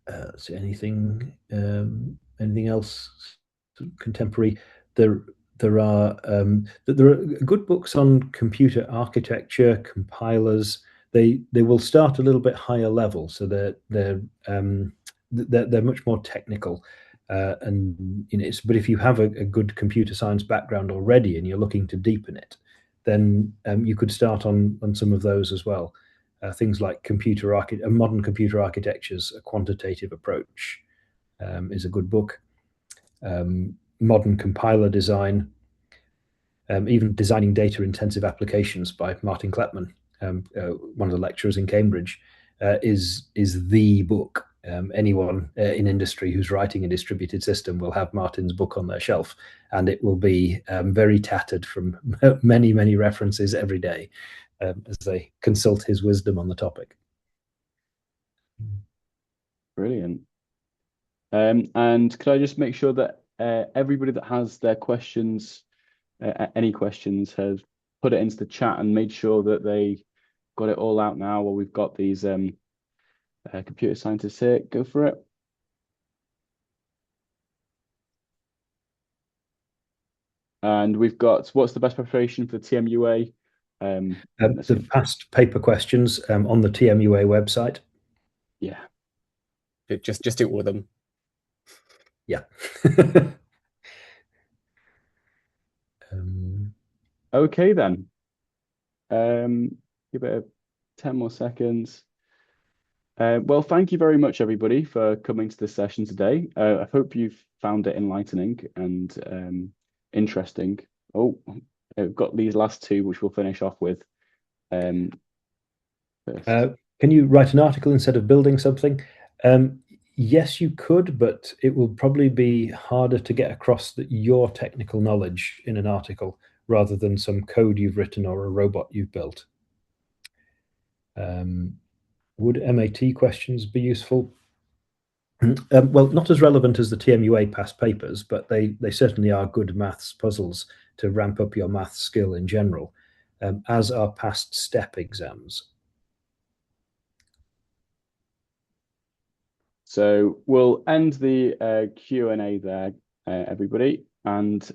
Let's see, anything else contemporary? There are good books on computer architecture, compilers. They will start a little bit higher level, so they're much more technical. And but if you have a good computer science background already and you're looking to deepen it, then you could start on some of those as well. Things like modern computer architectures, a quantitative approach is a good book. Modern compiler design, even designing data-intensive applications by Martin Kleppmann, one of the lecturers in Cambridge, is the book. Anyone in industry who's writing a distributed system will have Martin's book on their shelf, and it will be very tattered from many references every day as they consult his wisdom on the topic. Brilliant. And could I just make sure that everybody that has their questions, any questions, has put it into the chat and made sure that they got it all out now while we've got these computer scientists here. Go for it. And we've got, what's the best preparation for the TMUA? The past paper questions on the TMUA website. Yeah. Just do all of them. Yeah. Okay then. Give it 10 more seconds. Well, thank you very much, everybody, for coming to this session today. I hope you've found it enlightening and interesting. Oh, I've got these last two, which we'll finish off with. First. Can you write an article instead of building something? Yes, you could, but it will probably be harder to get across your technical knowledge in an article rather than some code you've written or a robot you've built. Would MAT questions be useful? Well, not as relevant as the TMUA past papers, but they certainly are good maths puzzles to ramp up your maths skill in general, as are past STEP exams. So we'll end the Q&A there, everybody. And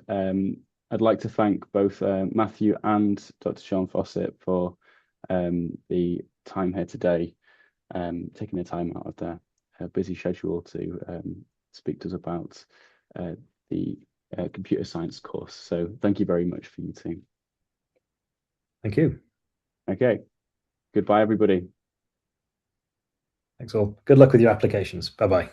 I'd like to thank both Matthew and Dr. John Fawcett for the time here today, taking the time out of their busy schedule to speak to us about the computer science course. So thank you very much for you two. Thank you. Okay. Goodbye, everybody. Thanks all. Good luck with your applications. Bye-bye.